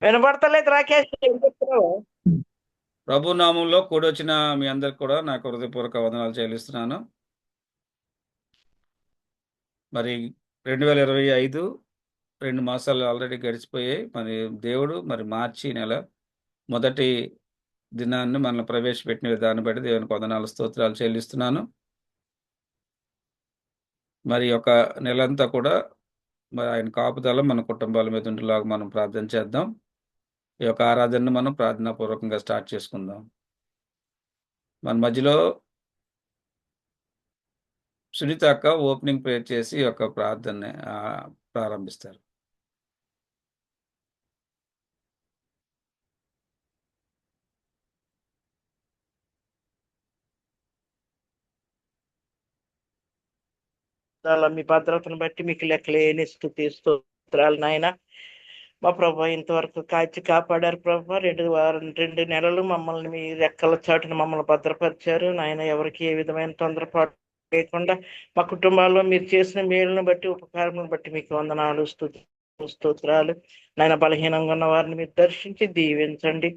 వినపడతలేదు రాకేష్, ఏం చెప్తున్నావు? ప్రభు నామంలో కూడొచ్చిన మీ అందరికి కూడా నాకు హృదయపూర్వక వందనాలు చెల్లిస్తున్నాను. మరి 2025 2 మాసాలు ఆల్రెడీ గడిచిపోయాయి. మరి దేవుడు మరి మార్చి నెల మొదటి దినాన్ని మనల్ని ప్రవేశపెట్టిన విధాన్ని బట్టి దేవునికి వందనాలు స్తోత్రాలు చెల్లిస్తున్నాను. మరి ఒక నెలంతా కూడా మరి ఆయన కాపుదల మన కుటుంబాల మీద ఉండేలాగా మనం ప్రార్థన చేద్దాం. ఈ యొక్క ఆరాధనను మనం ప్రార్థనాపూర్వకంగా స్టార్ట్ చేసుకుందాం. మన మధ్యలో సునీత అక్క ఓపెనింగ్ ప్రేయర్ చేసి ఈ యొక్క ప్రార్థనని ప్రారంభిస్తారు. చాలా మీ భద్రతను బట్టి మీకు లెక్కలేని స్తుతి స్తోత్రాలు నాయన. మా ప్రభా ఇంతవరకు కాచి కాపాడారు ప్రభా. 2 నెలలు మమ్మల్ని మీ రెక్కల చాటున మమ్మల్ని భద్రపరిచారు నాయన. ఎవరికి ఏ విధమైన తొందరపాటు లేకుండా మా కుటుంబాల్లో మీరు చేసిన మేలును బట్టి, ఉపకారములను బట్టి మీకు వందనాలు స్తోత్రాలు నాయన. బలహీనంగా ఉన్న వారిని మీరు దర్శించి దీవించండి,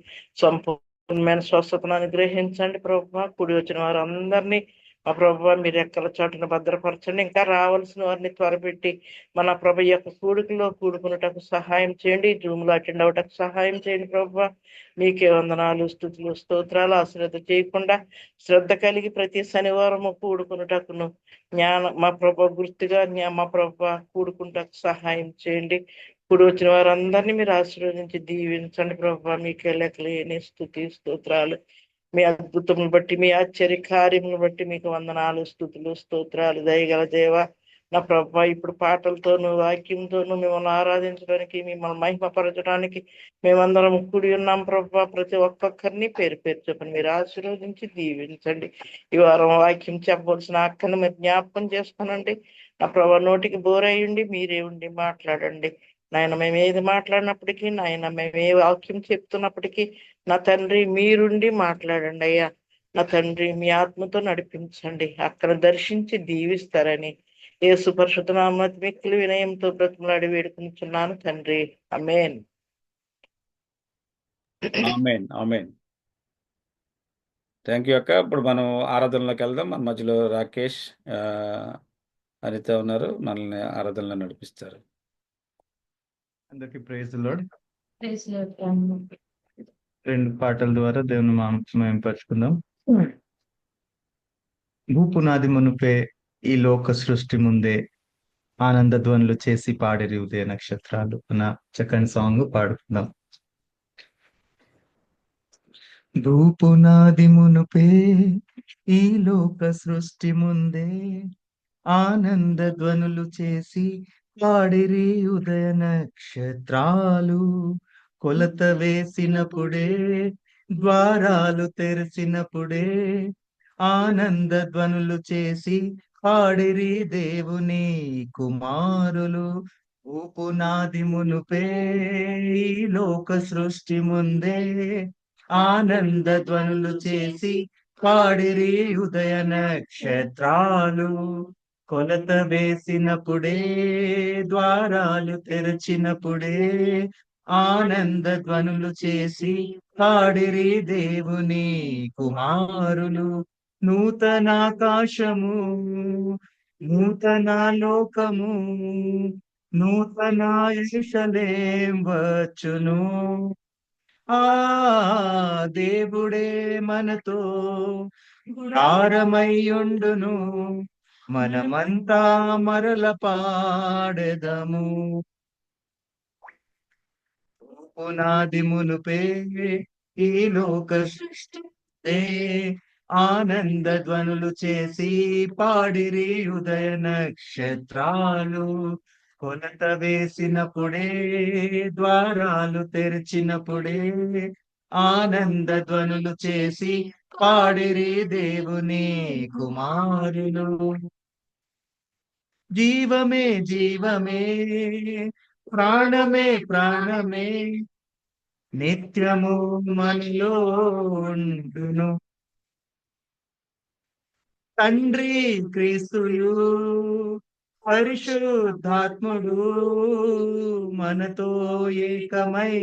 సంపూర్ణమైన స్వస్థతను అనుగ్రహించండి ప్రభా. కూడి వచ్చిన వారు అందరినీ మా ప్రభు మీరు రెక్కల చాటున భద్రపరచండి. ఇంకా రావాల్సిన వారిని త్వరపెట్టి మన ప్రభు యొక్క కూడుకులో కూడుకున్నటకు సహాయం చేయండి. జూమ్లో అటెండ్ అవటకు సహాయం చేయండి ప్రభు. మీకే వందనాలు స్తుతులు స్తోత్రాలు. అశ్రద్ధ చేయకుండా శ్రద్ధ కలిగి ప్రతి శనివారము కూడుకున్నటకును మా ప్రభు గుర్తుగా మా ప్రభు కూడుకుంటకు సహాయం చేయండి. కూడి వచ్చిన వారందరినీ మీరు ఆశీర్వదించి దీవించండి ప్రభు. మీకే లెక్కలేని స్తుతి స్తోత్రాలు. మీ అద్భుతమును బట్టి, మీ ఆశ్చర్య కార్యములను బట్టి మీకు వందనాలు స్తుతులు స్తోత్రాలు. దయగల దేవ నా ప్రభా, ఇప్పుడు పాటలతోనూ వాక్యంతోనూ మిమ్మల్ని ఆరాధించడానికి, మిమ్మల్ని మహిమపరచడానికి మేమందరం కూడి ఉన్నాం ప్రభా. ప్రతి ఒక్కొక్కరిని పేరు పేరు చెప్పండి మీరు ఆశీర్వదించి దీవించండి. ఈ వారం వాక్యం చెప్పవలసిన అక్కను మీరు జ్ఞాపకం చేసుకోనండి. నా ప్రభా, నోటికి బోరయ్యండి, మీరే ఉండి మాట్లాడండి నాయన. మేము ఏది మాట్లాడినప్పటికీ నాయన, మేము ఏ వాక్యం చెప్తున్నప్పటికీ నా తండ్రి మీరుండి మాట్లాడండి అయ్యా. నా తండ్రి మీ ఆత్మతో నడిపించండి, అక్కడ దర్శించి దీవిస్తారని యేసు పరిశుద్ధ నామమున మిక్కిలి వినయంతో బ్రతిమలాడి వేడుకుంటున్నాను తండ్రి. ఆమేన్. ఆమేన్, ఆమేన్. థ్యాంక్ యూ అక్క. ఇప్పుడు మనం ఆరాధనలోకి వెళ్దాం. మన మధ్యలో రాకేష్, అనిత ఉన్నారు, మనల్ని ఆరాధనలో నడిపిస్తారు. అందరికి ప్రైజ్ ది లార్డ్. 2 పాటల ద్వారా దేవుని మేము పరుచుకుందాం. భూపునాది మునుపే ఈ లోక సృష్టి ముందే ఆనంద ధ్వనులు చేసి పాడిరి ఉదయ నక్షత్రాలు అన్న చక్కని సాంగ్ పాడుకుందాం. భూపునాది మునుపే ఈ లోక సృష్టి ముందే ఆనంద ధ్వనులు చేసి పాడిరి ఉదయ నక్షత్రాలు. కొలత వేసినప్పుడే, ద్వారాలు తెరిచినప్పుడే ఆనంద ధ్వనులు చేసి పాడిరి దేవుని కుమారులు. ఉపునాది మునుపే ఈ లోక సృష్టి ముందే ఆనంద ధ్వనులు చేసి పాడిరి ఉదయ నక్షత్రాలు. కొలత వేసినప్పుడే, ద్వారాలు తెరచినప్పుడే ఆనంద ధ్వనులు చేసి పాడిరి దేవుని కుమారులు. నూతనాకాశము, నూతన లోకము, నూతన యెరూషలేము వచ్చును. ఆ దేవుడే మనతో గుడారమయ్యుండును, మనమంతా మరల పాడెదము. పునాది మునుపే ఈ లోక సృష్టి ఆనంద ధ్వనులు చేసి పాడిరి ఉదయ నక్షత్రాలు. కొలత వేసినప్పుడే, ద్వారాలు తెరిచినప్పుడే ఆనంద ధ్వనులు చేసి పాడిరి దేవుని కుమారులు. జీవమే జీవమే ప్రాణమే ప్రాణమే నిత్యము మనలో ఉండును. తండ్రి క్రీస్తుయు పరిశుద్ధాత్ముడు మనతో ఏకమై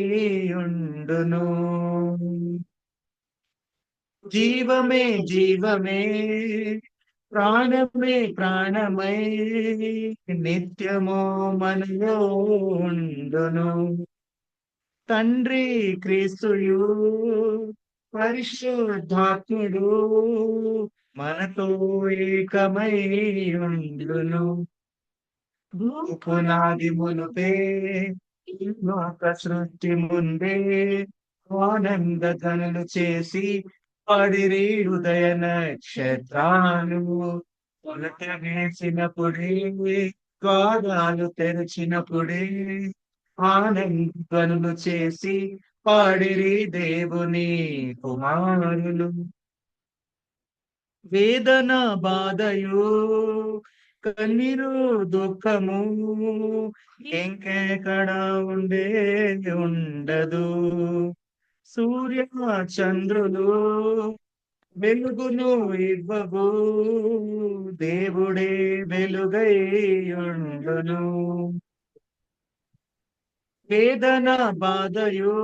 ఉండును. జీవమే జీవమే ప్రాణమే ప్రాణమై నిత్యము మనలో ఉండును. తండ్రి క్రీస్తుయు పరిశుద్ధాత్ముడు మనతో ఏకమై ఉండును. పునాది మునుపే ఈ లోక సృష్టి ముందే ఆనంద ధనులు చేసి పాడిరి ఉదయ నక్షత్రాలు. కొలత వేసినప్పుడే ద్వారాలు తెరిచినప్పుడే ఆనందనులు చేసి పాడిరి దేవుని కుమారులు. వేదన బాధయు కన్నీరు దుఃఖము ఇంకెక్కడ ఉండదు. సూర్య చంద్రులు వెలుగును ఇవ్వవు, దేవుడే వెలుగై ఉండును. వేదన బాధయు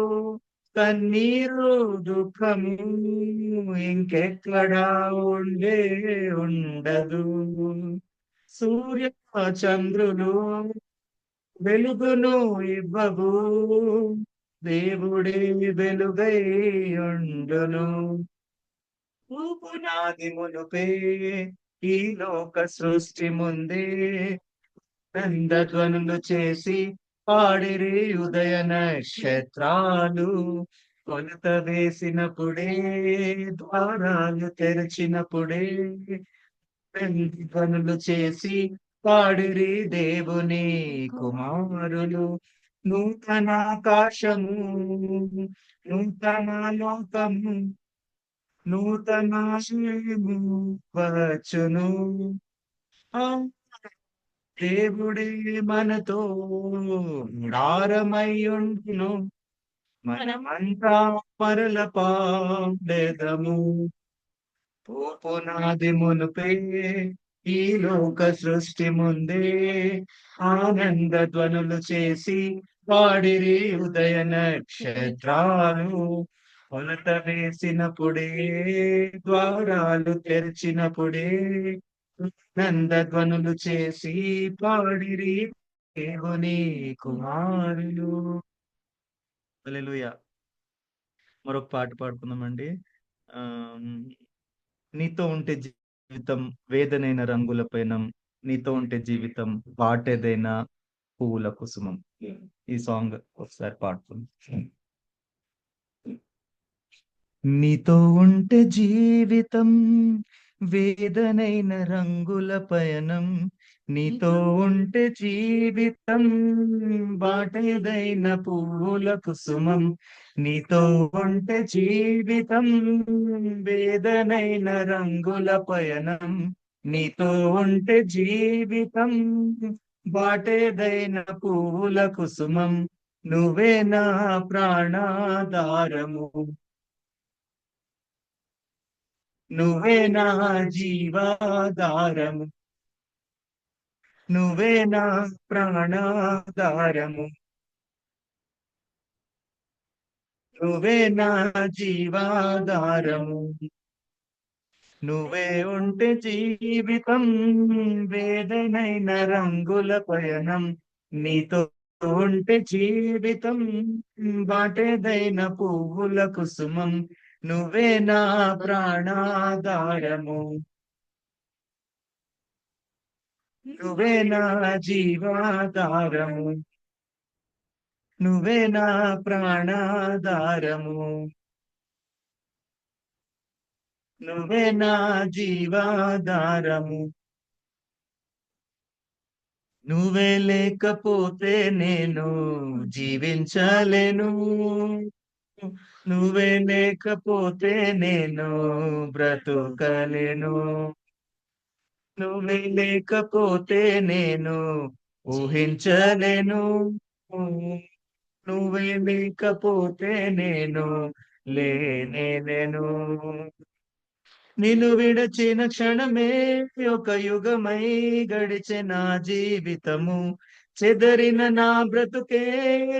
కన్నీరు దుఃఖము ఇంకెక్కడా ఉండదు. సూర్య చంద్రులు వెలుగును ఇవ్వవు, దేవుడే వెలుగై ఉండును. పునాది మునుపే ఈ లోక సృష్టి ముందే నందధ్వనులు చేసి పాడిరి ఉదయ నక్షత్రాలు. కొలత వేసినప్పుడే ద్వారాలు తెరిచినప్పుడే ధ్వనులు చేసి పాడిరి దేవుని కుమారులు. నూతన ఆకాశము నూతన లోకము నూతన వచ్చును. ఆ దేవుడే మనతో గుడారమై ఉండును. మనమంతా మరల పాడెదము. పునాది మునుపే ఈ లోక సృష్టి ముందే ఆనంద ధ్వనులు చేసి పాడిరి ఉదయ నక్షత్రాలు. కొలత వేసినప్పుడే ద్వారాలు తెరిచినప్పుడే నందధ్వనులు చేసి పాడిరి దేవుని కుమారులు. హల్లెలూయా. మరొక పాట పాడుకుందామండి. ఆ నీతో ఉంటే జీవితం వేదనైన రంగుల పైన, నీతో ఉంటే జీవితం వాటేదైనా పువ్వుల కుసుమం. ఈ సాంగ్ ఒకసారి పాడుకుందాం. నీతో ఉంటే జీవితం వేదనైన రంగుల పయనం, నీతో ఉంటే జీవితం బాటేదైన పువ్వుల కుసుమం. నీతో ఉంటే జీవితం వేదనైన రంగుల పయనం, నీతో ఉంటే జీవితం బాటేదైన పువ్వుల కుసుమం. నువ్వే నా ప్రాణాధారము, నువ్వే నా జీవాధారము, నువ్వే నా ప్రాణాధారము, నువ్వే నా జీవాధారము. నువ్వే ఉంటే జీవితం వేదనైన రంగుల పయనం, నీతో ఉంటే జీవితం బాటేదైన పువ్వుల కుసుమం. నువ్వే నా ప్రాణాధారము, నువ్వే నా జీవాధారము, నువ్వే నా ప్రాణాధారము, నువ్వే నా జీవాధారము. నువ్వే లేకపోతే నేను జీవించలేను, నువ్వే లేకపోతే నేను బ్రతుకలేను, నువ్వే లేకపోతే నేను ఊహించలేను, నువ్వే లేకపోతే నేను లేను. నిన్ను విడచిన క్షణమే ఒక యుగమై గడిచె నా జీవితము. చెదరిన నా బ్రతుకే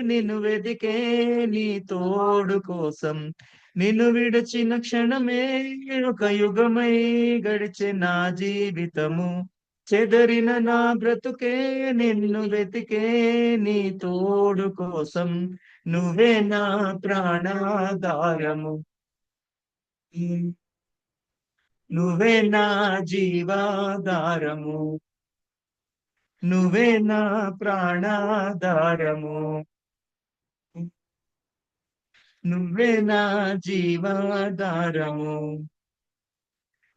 నిన్ను వెదికే నీ తోడు కోసం. నిన్ను విడచిన క్షణమే ఒక యుగమై గడిచె నా జీవితము. చెదరిన నా బ్రతుకే నిన్ను వెతికే నీ తోడు కోసం. నువ్వే నా ప్రాణాధారము. నువ్వే నా జీవాధారము. నువ్వే నా ప్రాణాధారము. నువ్వే నా జీవాధారము.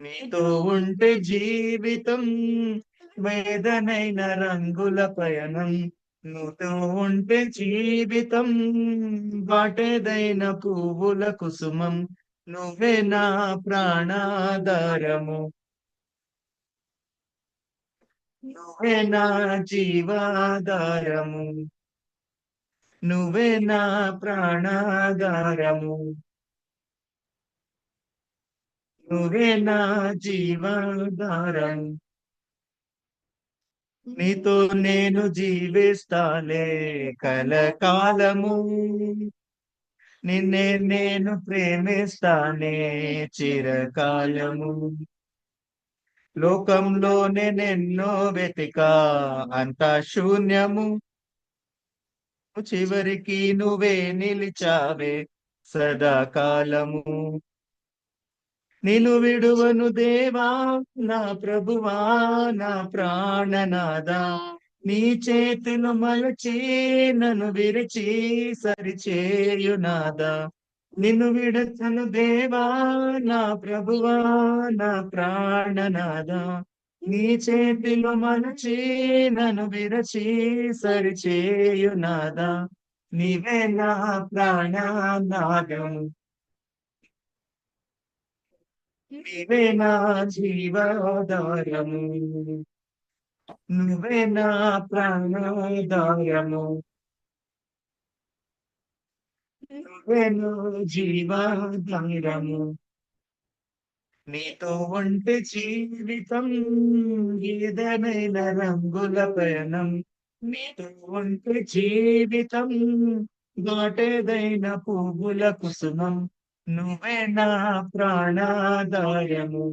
నీతో ఉంటే జీవితం వేదనైన రంగుల పయనం. నువ్వుతో ఉంటే జీవితం బాటేదైన పువ్వుల కుసుమం. నువ్వే నా ప్రాణాధారము. నువ్వే నా జీవాధారము. నువ్వే నా ప్రాణాధారము. నువ్వే నా జీవాధారం. నీతో నేను జీవిస్తాలే కలకాలము. నిన్నే నేను ప్రేమిస్తానే చిరకాలము. లోకంలోనే నిన్నో వెతికా అంతా శూన్యము. చివరికి నువ్వే నిలిచావే సదాకాలము. నిన్ను విడువను దేవా నా ప్రభువా నా ప్రాణనాదా. నీ చేతులు మలచి నన్ను విరిచి సరిచేయునాదా. నిన్ను విడచను దేవా నా ప్రభువా నా ప్రాణనాదా. నీ చేతిలో మలచి నన్ను విరచి సరిచేయునాదా. నీవే నా ప్రాణనాదం. నీవే నా జీవాధారము. నువ్వే నా ప్రాణాధారము. నువ్వే నా జీవాధారము. నీతో ఉంటే జీవితం ఏదైన రంగుల పయనం. నీతో ఉంటే జీవితం బాటేదైన పువ్వుల కుసుమం. నువ్వే నా ప్రాణాధారము.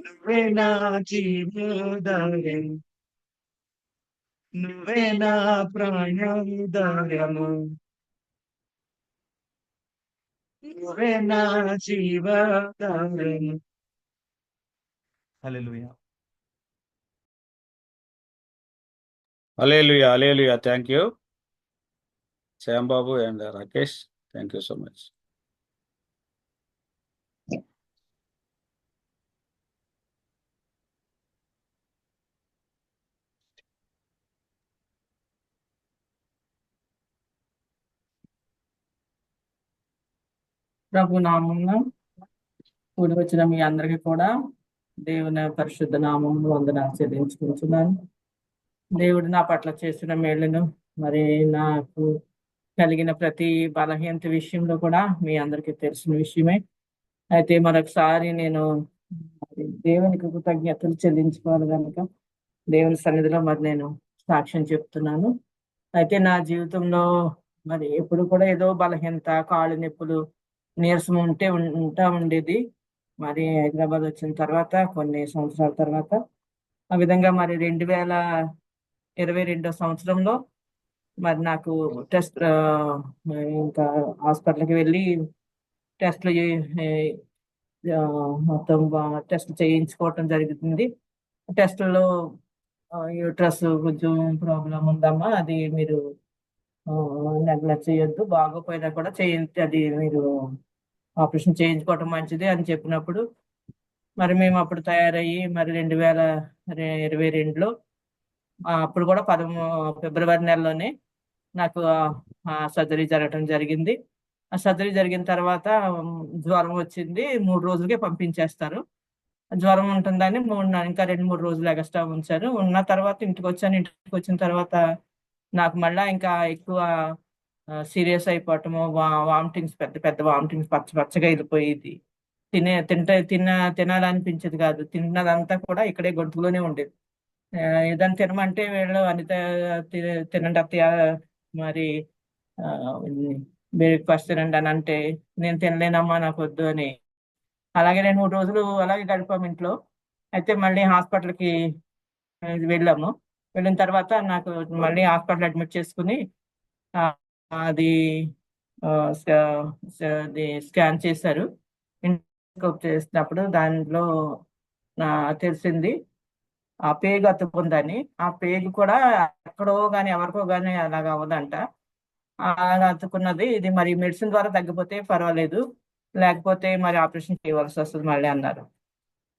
నువ్వే నా జీవాధారం. నువ్వే నా ప్రాణాధారము. నువ్వే నా జీవాధారం. Hallelujah. Hallelujah, hallelujah. Thank you Shyambabu and Rakesh. Thank you so much. ప్రభు నామమున కూడి వచ్చిన మీ అందరికీ కూడా దేవుని పరిశుద్ధ నామములో వందనాలు చెల్లించుకుంటున్నాను. దేవుడు నా పట్ల చేసిన మేలును, మరి నాకు కలిగిన ప్రతి బలహీనత విషయంలో కూడా మీ అందరికీ తెలిసిన విషయమే. అయితే మరొకసారి నేను దేవునికి కృతజ్ఞతలు చెల్లించుకోవాలి కనుక దేవుని సన్నిధిలో మరి నేను సాక్ష్యం చెప్తున్నాను. అయితే నా జీవితంలో మరి ఎప్పుడు కూడా ఏదో బలహీనత, కాళ్ళు నొప్పులు, నీరసం ఉంటా ఉండేది. మరి హైదరాబాద్ వచ్చిన తర్వాత కొన్ని సంవత్సరాల తర్వాత ఆ విధంగా మరి 2022 సంవత్సరంలో మరి నాకు టెస్ట్ ఇంకా హాస్పిటల్కి వెళ్ళి టెస్ట్లు మొత్తం టెస్ట్ చేయించుకోవటం జరుగుతుంది. టెస్టుల్లో యూట్రస్ కొంచెం ప్రాబ్లం ఉందమ్మా, అది మీరు నెగ్లెక్ట్ చేయొద్దు, బాగోపోయినా కూడా అది మీరు ఆపరేషన్ చేయించుకోవటం మంచిది అని చెప్పినప్పుడు మరి మేము అప్పుడు తయారయ్యి మరి 2022లో అప్పుడు కూడా ఫిబ్రవరి నెలలోనే నాకు సర్జరీ జరగటం జరిగింది. ఆ సర్జరీ జరిగిన తర్వాత జ్వరం వచ్చింది, 3 రోజులకే పంపించేస్తారు. జ్వరం ఉంటుందని ఇంకా 2-3 రోజులు ఎక్స్ట్రా ఉంచారు. ఉన్న తర్వాత ఇంటికి వచ్చాను. ఇంటికి వచ్చిన తర్వాత నాకు మళ్ళా ఇంకా ఎక్కువ సీరియస్ అయిపోవటము, వామిటింగ్స్, పెద్ద పెద్ద వామిటింగ్స్, పచ్చ పచ్చగా వెళ్ళిపోయేది. తినాలనిపించేది కాదు. తిన్నదంతా కూడా ఇక్కడే గొంతులోనే ఉండేది. ఏదైనా తినమంటే వీళ్ళు అనిత తినండి అత్తయ్య, మరి బ్రేక్ఫాస్ట్ తినండి అని అంటే నేను తినలేనమ్మా, నాకు వద్దు అని. అలాగే 2-3 రోజులు అలాగే గడిపాము ఇంట్లో. అయితే మళ్ళీ హాస్పిటల్కి వెళ్ళాము. వెళ్ళిన తర్వాత నాకు మళ్ళీ హాస్పిటల్ అడ్మిట్ చేసుకుని ఆ, అది స్కాన్ చేశారు. ఎండోస్కోప్ చేసినప్పుడు దానిలో తెలిసింది ఆ పేగు అతుక్కుందని. ఆ పేగు కూడా ఎక్కడో కానీ ఎవరికో కానీ అలాగ అవ్వదంట. అలా అతుక్కున్నది. ఇది మరి మెడిసిన్ ద్వారా తగ్గిపోతే పర్వాలేదు, లేకపోతే మరి ఆపరేషన్ చేయవలసి వస్తుంది మళ్ళీ అన్నారు.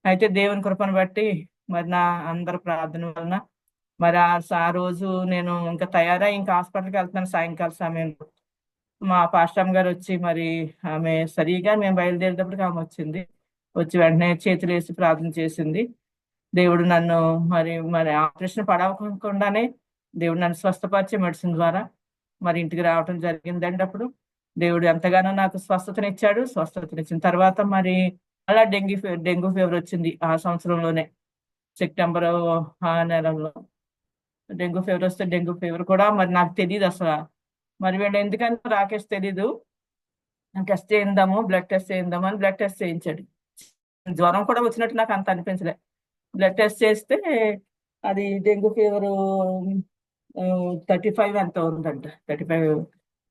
అయితే దేవుని కృపను బట్టి మరి నా అందరి ప్రార్థన వలన మరి ఆ రోజు నేను ఇంకా తయారై ఇంకా హాస్పిటల్కి వెళ్తున్నాను. సాయంకాల సమయంలో మా పాస్టమ్ గారు వచ్చి మరి ఆమె సరిగా మేము బయలుదేరేటప్పటికి ఆమె వచ్చింది. వచ్చి వెంటనే చేతులు వేసి ప్రార్థన చేసింది. దేవుడు నన్ను మరి మరి ఆపరేషన్ పడవకుండానే దేవుడు నన్ను స్వస్థపరిచే మెడిసిన్ ద్వారా మరి ఇంటికి రావటం జరిగిందండి. అప్పుడు దేవుడు ఎంతగానో నాకు స్వస్థతనిచ్చాడు. స్వస్థతనిచ్చిన తర్వాత మరి అలా డెంగ్యూ ఫీవర్ వచ్చింది ఆ సంవత్సరంలోనే, సెప్టెంబర్ ఆ నెలలో డెంగ్యూ ఫీవర్ వస్తే డెంగ్యూ ఫీవర్ కూడా మరి నాకు తెలియదు అసలు. మరి వీళ్ళు ఎందుకంటే రాకేష్ తెలీదు, టెస్ట్ చేయిందాము, బ్లడ్ టెస్ట్ చేయిందాము అని బ్లడ్ టెస్ట్ చేయించాడు. జ్వరం కూడా వచ్చినట్టు నాకు అంత అనిపించలే. బ్లడ్ టెస్ట్ చేస్తే అది డెంగ్యూ ఫీవర్ 35 ఎంత ఉందంట. 35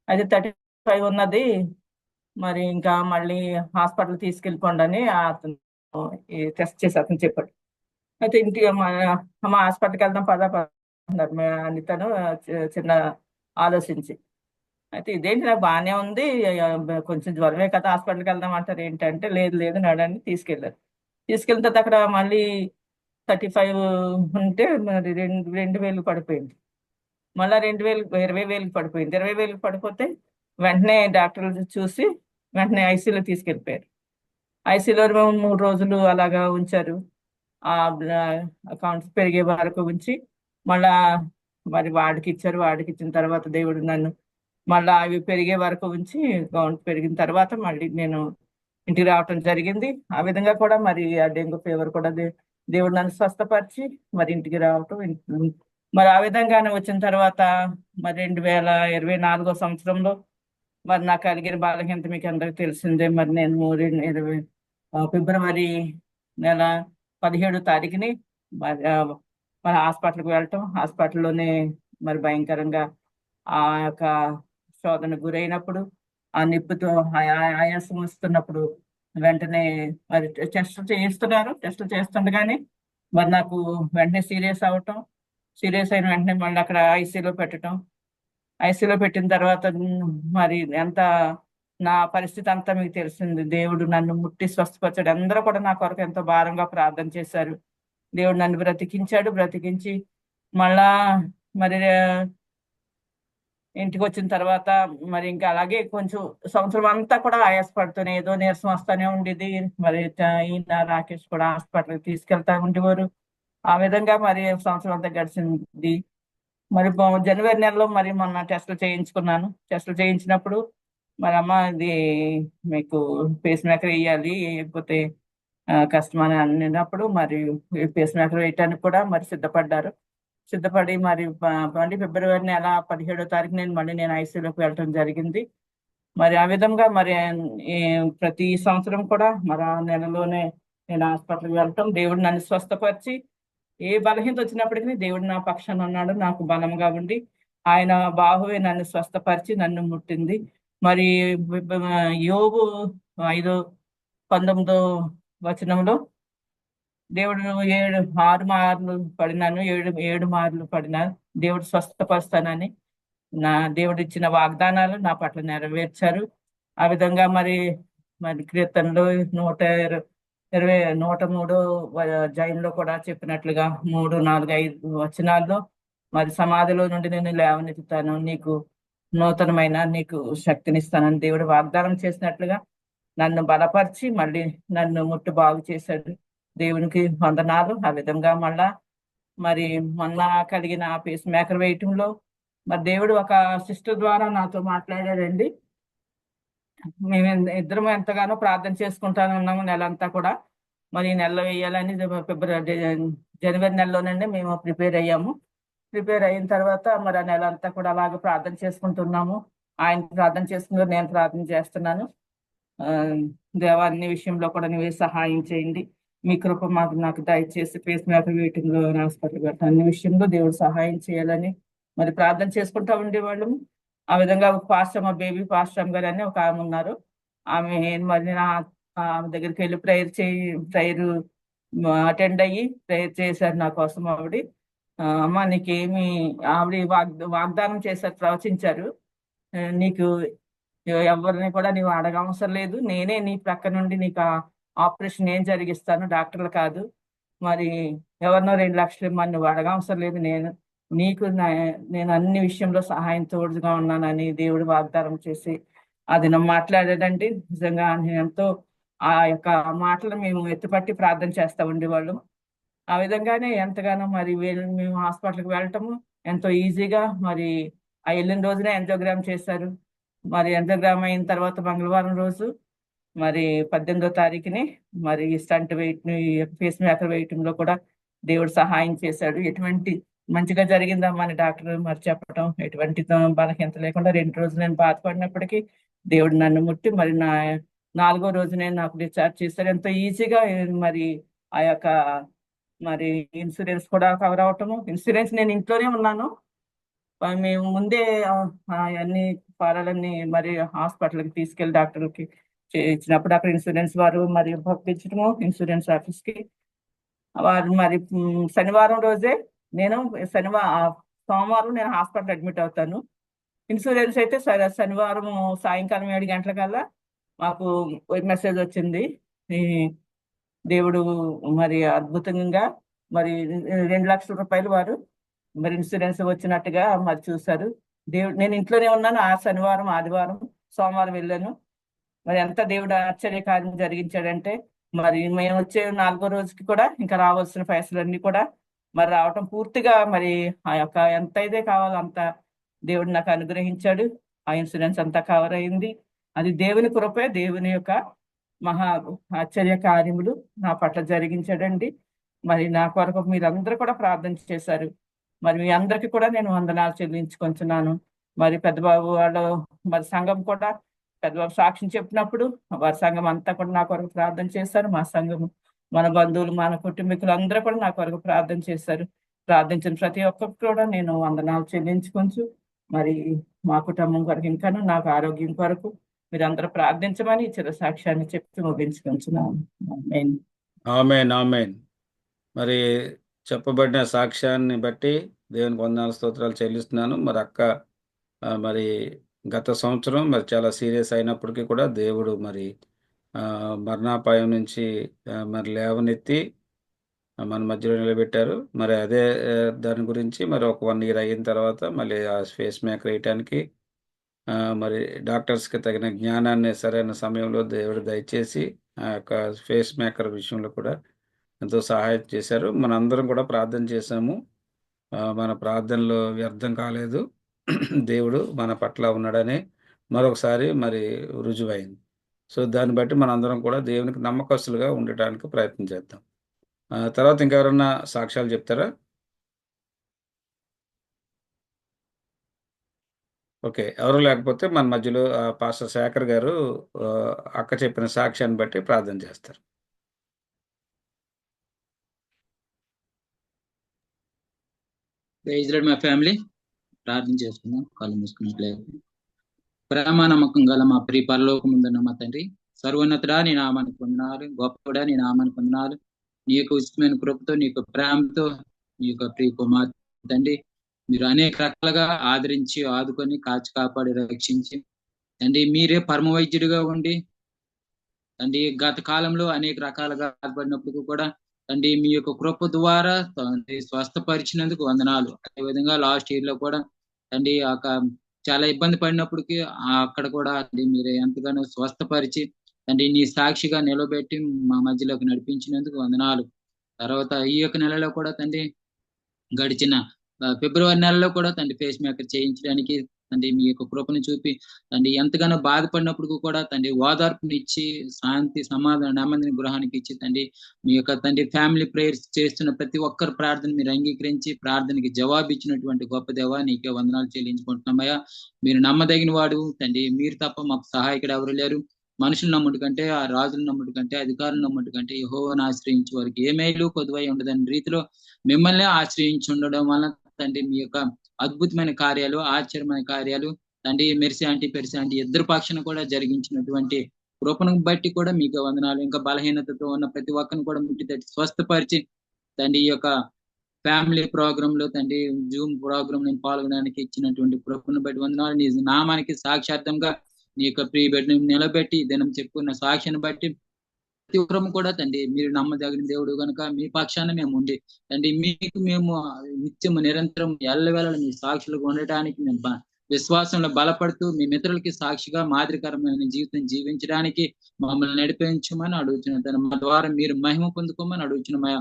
అయితే 35 ఉన్నది. మరి ఇంకా మళ్ళీ హాస్పిటల్ తీసుకెళ్ళిపోండి అని అతను టెస్ట్ చేసి అతను చెప్పాడు. అయితే ఇంటికి మా హాస్పిటల్కి వెళ్దాం పదా అన్నారు అని తను చిన్న ఆలోచించి. అయితే ఇదేంటి నాకు బాగానే ఉంది, కొంచెం జ్వరమే కదా, హాస్పిటల్కి వెళ్దాం అంటారు ఏంటంటే, లేదు లేదు నడని తీసుకెళ్ళారు. తీసుకెళ్ళిన తర్వాత అక్కడ మళ్ళీ 35 ఉంటే మరి 2,000 పడిపోయింది. మళ్ళీ 20,000 పడిపోయింది. 20,000 పడిపోతే వెంటనే డాక్టర్లు చూసి వెంటనే ఐసీయూలో తీసుకెళ్ళిపోయారు. ఐసీయూలో 3 రోజులు అలాగా ఉంచారు. ఆ అకౌంట్స్ పెరిగే వరకు ఉంచి మళ్ళా మరి వాడికి ఇచ్చారు. వాడికి ఇచ్చిన తర్వాత దేవుడు నన్ను మళ్ళా అవి పెరిగే వరకు ఉంచి అకౌంట్ పెరిగిన తర్వాత మళ్ళీ నేను ఇంటికి రావటం జరిగింది. ఆ విధంగా కూడా మరి ఆ డెంగ్యూ ఫీవర్ కూడా దేవుడు నన్ను స్వస్థపరిచి మరి ఇంటికి రావటం. మరి ఆ విధంగానే వచ్చిన తర్వాత మరి 2024 సంవత్సరంలో మరి నాకు కలిగిన బాలహీనత మీకు అందరికి తెలిసిందే. మరి నేను ఫిబ్రవరి నెల 17వ తారీఖుని మరి హాస్పిటల్కి వెళ్ళటం, హాస్పిటల్లోనే మరి భయంకరంగా ఆ యొక్క శోధన గురైనప్పుడు, ఆ నిప్పుతో ఆయాసం వస్తున్నప్పుడు వెంటనే మరి టెస్టులు చేస్తుండగానే మరి నాకు వెంటనే సీరియస్ అవటం, సీరియస్ అయిన వెంటనే మళ్ళీ అక్కడ ఐసీయూలో పెట్టడం. ఐసీయూలో పెట్టిన తర్వాత మరి ఎంత నా పరిస్థితి అంతా మీకు తెలిసింది. దేవుడు నన్ను ముట్టి స్వస్థపరిచాడు. అందరూ కూడా నా కొరకు ఎంతో భారంగా ప్రార్థన చేశారు. దేవుడు నన్ను బ్రతికించి మళ్ళా మరి ఇంటికి వచ్చిన తర్వాత మరి ఇంకా అలాగే కొంచెం సంవత్సరం అంతా కూడా ఆయాసపడుతూనే ఏదో నీరసం వస్తానే ఉండేది. మరి ఈయన రాకేష్ కూడా హాస్పిటల్కి తీసుకెళ్తా ఉండేవారు. ఆ విధంగా మరి సంవత్సరం అంతా గడిచింది. మరి జనవరి నెలలో మరి మొన్న టెస్టులు చేయించుకున్నాను. టెస్టులు చేయించినప్పుడు మరి అమ్మ ఇది మీకు పేస్ మేకర్ వేయాలి, లేకపోతే కష్టమని అన్నప్పుడు మరి పేస్ మేకర్ వేయటానికి కూడా మరి సిద్ధపడి మరి ఫిబ్రవరి నెల 17వ తారీఖు నేను ఐసీయూలోకి వెళ్ళటం జరిగింది. మరి ఆ విధంగా మరి ప్రతి సంవత్సరం కూడా మరి ఆ నెలలోనే నేను హాస్పిటల్కి వెళ్ళటం, దేవుడు నన్ను స్వస్థపరిచి ఏ బలహీనత వచ్చినప్పటికీ దేవుడు నా పక్షాన ఉన్నాడు, నాకు బలంగా ఉండి ఆయన బాహువే నన్ను స్వస్థపరిచి నన్ను ముట్టింది. మరి యోబు 5:19 వచనంలో దేవుడు 6 మార్లు పడినాను, 7 మార్లు పడినాను, దేవుడు స్వస్థపరుస్తానని నా దేవుడు ఇచ్చిన వాగ్దానాలు నా పట్ల నెరవేర్చారు. ఆ విధంగా మరి కీర్తనలో 103 జైన్లో కూడా చెప్పినట్లుగా 3, 4, 5 వచనాల్లో మరి సమాధిలో నుండి నేను లేవనెత్తుతాను, నీకు నూతనమైన నీకు శక్తినిస్తానని దేవుడు వాగ్దానం చేసినట్లుగా నన్ను బలపరిచి మళ్ళీ నన్ను ముట్టు బాగు చేశాడు. దేవునికి వందనాలు. ఆ విధంగా మళ్ళా మరి మొన్న కలిగిన పేస్ మేకర్ వేయటంలో మరి దేవుడు ఒక సిస్టర్ ద్వారా నాతో మాట్లాడాడండి. మేము ఇద్దరం ఎంతగానో ప్రార్థన చేసుకుంటానే ఉన్నాము నెలంతా కూడా. మరి ఈ నెలలో వేయాలని ఫిబ్రవరి జనవరి నెలలోనండి మేము ప్రిపేర్ అయ్యాము. ప్రిపేర్ అయిన తర్వాత మరి ఆ నెల అంతా కూడా అలాగే ప్రార్థన చేసుకుంటున్నాము. ఆయన ప్రార్థన చేసుకున్నారు, నేను ప్రార్థన చేస్తున్నాను. దేవా అన్ని విషయంలో కూడా నువ్వే సహాయం చేయండి. మీ కృప నాకు దయచేసి పేస్ మేకర్ వేయటంలో హాస్పిటల్ గట్రా అన్ని విషయంలో దేవుడు సహాయం చేయాలని మరి ప్రార్థన చేసుకుంటా ఉండేవాళ్ళము. ఆ విధంగా ఒక పాస్టమ్ బేబీ పాస్టమ్ గారు అని ఒక ఆమె ఉన్నారు. ఆమె మరి ఆమె దగ్గరికి వెళ్ళి ప్రేయర్ అటెండ్ అయ్యి ప్రేయర్ చేశారు నా కోసం. అమ్మ నీకేమి ఆవిడ వాగ్దానం చేశారు, ప్రవచించారు. నీకు ఎవరిని కూడా నీవు అడగవసరం లేదు, నేనే నీ ప్రక్క నుండి నీకు ఆపరేషన్ ఏం జరిగిస్తాను, డాక్టర్లు కాదు. మరి ఎవరినో 2 లక్షలు ఇమ్మని నువ్వు అడగవసరం లేదు, నీకు నేను అన్ని విషయంలో సహాయం తోడుగా ఉన్నానని దేవుడు వాగ్దానం చేసి అది మాట్లాడాడండి. నిజంగా ఎంతో ఆ యొక్క మాటలు మేము ఎత్తుపట్టి ప్రార్థన చేస్తా ఉండేవాళ్ళం. ఆ విధంగానే ఎంతగానో మరి మేము హాస్పిటల్కి వెళ్ళటము ఎంతో ఈజీగా. మరి ఆ వెళ్ళిన రోజునే ఎంజోగ్రామ్ చేశారు. మరి ఎంజోగ్రామ్ అయిన తర్వాత మంగళవారం రోజు మరి 18వ తారీఖుని మరి స్టంట్ ఫేస్ మేకర్ వేయటంలో కూడా దేవుడు సహాయం చేశాడు. ఎటువంటి మంచిగా జరిగిందమ్మా అని డాక్టర్ మరి చెప్పటం, ఎటువంటి బలహీనత లేకుండా 2 రోజులు నేను బాధపడినప్పటికీ దేవుడు నన్ను ముట్టి మరి 4వ రోజునే నాకు డిశ్చార్జ్ చేశారు. ఎంతో ఈజీగా. మరి ఆ యొక్క మరి ఇన్సూరెన్స్ కూడా కవర్ అవటము. ఇన్సూరెన్స్ నేను ఇంట్లోనే ఉన్నాను. మేము ముందే అన్ని ఫారాలన్నీ మరి హాస్పిటల్కి తీసుకెళ్లి డాక్టర్లకి ఇచ్చినప్పుడు అక్కడ ఇన్సూరెన్స్ వారు మరి పంపించడము ఇన్సూరెన్స్ ఆఫీస్కి. వారు మరి శనివారం రోజే సోమవారం నేను హాస్పిటల్ అడ్మిట్ అవుతాను. ఇన్సూరెన్స్ అయితే శనివారం సాయంకాలం 7 గంటలకల్లా మాకు మెసేజ్ వచ్చింది. దేవుడు మరి అద్భుతంగా మరి 2 లక్షల రూపాయలు వారు మరి ఇన్సూరెన్స్ వచ్చినట్టుగా మరి చూశారు. నేను ఇంట్లోనే ఉన్నాను. ఆ శనివారం, ఆదివారం, సోమవారం వెళ్ళాను. మరి ఎంత దేవుడు ఆశ్చర్యకార్యం జరిగించాడంటే మరి మేము వచ్చే 4వ రోజుకి కూడా ఇంకా రావాల్సిన పైసలన్నీ కూడా మరి రావటం పూర్తిగా మరి ఆ యొక్క ఎంత అయితే కావాలో అంత దేవుడు నాకు అనుగ్రహించాడు. ఆ ఇన్సూరెన్స్ అంతా కవర్ అయింది. అది దేవుని కృపే, దేవుని యొక్క మహా ఆశ్చర్య కార్యములు నా పట్ల జరిగించాడండి. మరి నా కొరకు మీరందరూ కూడా ప్రార్థన చేశారు. మరి మీ అందరికీ కూడా నేను వందనాలు చెల్లించుకుంటున్నాను. మరి పెద్దబాబు వాళ్ళు మరి సంఘం కూడా పెద్దబాబు సాక్ష్యం చెప్పినప్పుడు వారి సంఘం అంతా కూడా నా కొరకు ప్రార్థన చేశారు. మా సంఘము, మన బంధువులు, మన కుటుంబీకులు అందరూ కూడా నా కొరకు ప్రార్థన చేశారు. ప్రార్థించిన ప్రతి ఒక్కరికి కూడా నేను వందనాలు చెల్లించుకుంటూ మరి మా కుటుంబం కొరకు ఇంకాను నాకు ఆరోగ్యం కొరకు మీరందరూ ప్రార్థించమని చిన్న సాక్ష్యాన్ని చెప్పి ముగించుకుంటున్నాను. ఆమేన్, ఆమేన్. మరి చెప్పబడిన సాక్ష్యాన్ని బట్టి దేవునికి వందనాలు, స్తోత్రాలు చెల్లిస్తున్నాను. మరి అక్క మరి గత సంవత్సరం మరి చాలా సీరియస్ అయినప్పటికీ కూడా దేవుడు మరి మరణాపాయం నుంచి మరి లేవనెత్తి మన మధ్యలో నిలబెట్టారు. మరి అదే దాని గురించి మరి ఒక 1 year అయిన తర్వాత మళ్ళీ ఆ ఫేస్ మేకర్ వేయటానికి మరి డాక్టర్స్కి తగిన జ్ఞానాన్ని సరైన సమయంలో దేవుడు దయచేసి ఆ యొక్క ఫేస్ మేకర్ విషయంలో కూడా ఎంతో సహాయం చేశారు. మనందరం కూడా ప్రార్థన చేశాము. మన ప్రార్థనలో వ్యర్థం కాలేదు. దేవుడు మన పట్ల ఉన్నాడని మరొకసారి మరి రుజువైంది. సో దాన్ని బట్టి మనందరం కూడా దేవునికి నమ్మకస్తులుగా ఉండటానికి ప్రయత్నం చేద్దాం. తర్వాత ఇంకెవరన్నా సాక్ష్యాలు చెప్తారా? ఓకే, ఎవరు లేకపోతే మన మధ్యలో పాస్టర్ శేఖర్ గారు అక్క చెప్పిన సాక్ష్యాన్ని బట్టి ప్రార్థన చేస్తారు. Praise lord my family. ప్రార్థన చేసుకుందాం కళ్ళు మూసుకున్నట్లయితే. ప్రేమ నమ్మకం గల మా ప్రియ పరలోకముందున్న మా తండ్రి, సర్వోన్నతుడా నీ నామానికి వందనాలు, గొప్పడా నీ నామానికి వందనాలు. నీ యొక్క ఉచితమైన కృపతో, నీ యొక్క ప్రేమతో, నీ యొక్క ప్రియ కుమార్ తండ్రి మీరు అనేక రకాలుగా ఆదరించి, ఆదుకొని, కాచి కాపాడి, రక్షించి తండ్రి మీరే పరమ వైద్యుడిగా ఉండి తండ్రి గత కాలంలో అనేక రకాలుగా బాధపడినప్పుడు కూడా తండ్రి మీ యొక్క కృప ద్వారా స్వస్థపరిచినందుకు వందనాలు. అదేవిధంగా లాస్ట్ ఇయర్ లో కూడా తండ్రి చాలా ఇబ్బంది పడినప్పటికీ అక్కడ కూడా మీరే ఎంతగానో స్వస్థపరిచి తండ్రి నీ సాక్షిగా నిలబెట్టి మా మధ్యలోకి నడిపించినందుకు వందనాలు. తర్వాత ఈ యొక్క నెలలో కూడా తండ్రి గడిచిన ఫిబ్రవరి నెలలో కూడా తండ్రి ఫేస్ మేకర్ చేయించడానికి తండ్రి మీ యొక్క కృపను చూపి తండ్రి ఎంతగానో బాధపడినప్పుడు కూడా తండ్రి ఓదార్పునిచ్చి శాంతి సమాధానం నెమ్మదిని గృహానికి ఇచ్చి తండ్రి మీ యొక్క తండ్రి ఫ్యామిలీ ప్రేయర్స్ చేస్తున్న ప్రతి ఒక్కరి ప్రార్థన మీరు అంగీకరించి ప్రార్థనకి జవాబు ఇచ్చినటువంటి గొప్ప దేవ నీకే వందనాలు చెల్లించుకుంటున్నామయ్యా. మీరు నమ్మదగిన వాడు తండ్రి, మీరు తప్ప మాకు సహాయకుడు ఎవరు లేరు. మనుషులు నమ్ముడు కంటే, ఆ రాజులు నమ్ముడు కంటే, అధికారులు నమ్ముడు కంటే యెహోవాను ఆశ్రయించే వారికి ఏ మేలు కొదువై ఉండదన్న రీతిలో మిమ్మల్ని ఆశ్రయించి ఉండడం వలన తండ్రి మీ యొక్క అద్భుతమైన కార్యాలు, ఆశ్చర్యమైన కార్యాలు తండ్రి మెర్సియాంటి పెర్సియాంటి ఇద్దరు పక్షాన కూడా జరిగించినటువంటి కృపను బట్టి కూడా మీకు వందనాలు. ఇంకా బలహీనతతో ఉన్న ప్రతి ఒక్కరిని కూడా ముట్టి తట్టి స్వస్థపరిచి తండ్రి ఈ యొక్క ఫ్యామిలీ ప్రోగ్రామ్ లో తండ్రి జూమ్ ప్రోగ్రామ్ నేను పాల్గొనడానికి ఇచ్చినటువంటి కృపను బట్టి వందనాలు. నీ నామానికి సాక్షార్థంగా నీ యొక్క ప్రియ బిడ్డను నిలబెట్టి దినం చెప్పుకున్న సాక్షిని బట్టి ప్రతి ఒక్కరము కూడా తండ్రి మీరు నమ్మదగిన దేవుడు కనుక మీ పక్షాన మేము ఉండి తండ్రి మీకు మేము నిత్యము నిరంతరం ఎల్లవేళ మీ సాక్షులుగా ఉండటానికి మేము విశ్వాసంలో బలపడుతూ మీ మిత్రులకి సాక్షిగా మాదిరికరమైన జీవితం జీవించడానికి మమ్మల్ని నడిపించమని అడుగుతున్నాం. తన మా ద్వారా మీరు మహిమ పొందుకోమని అడుగుతున్నామయ్యా.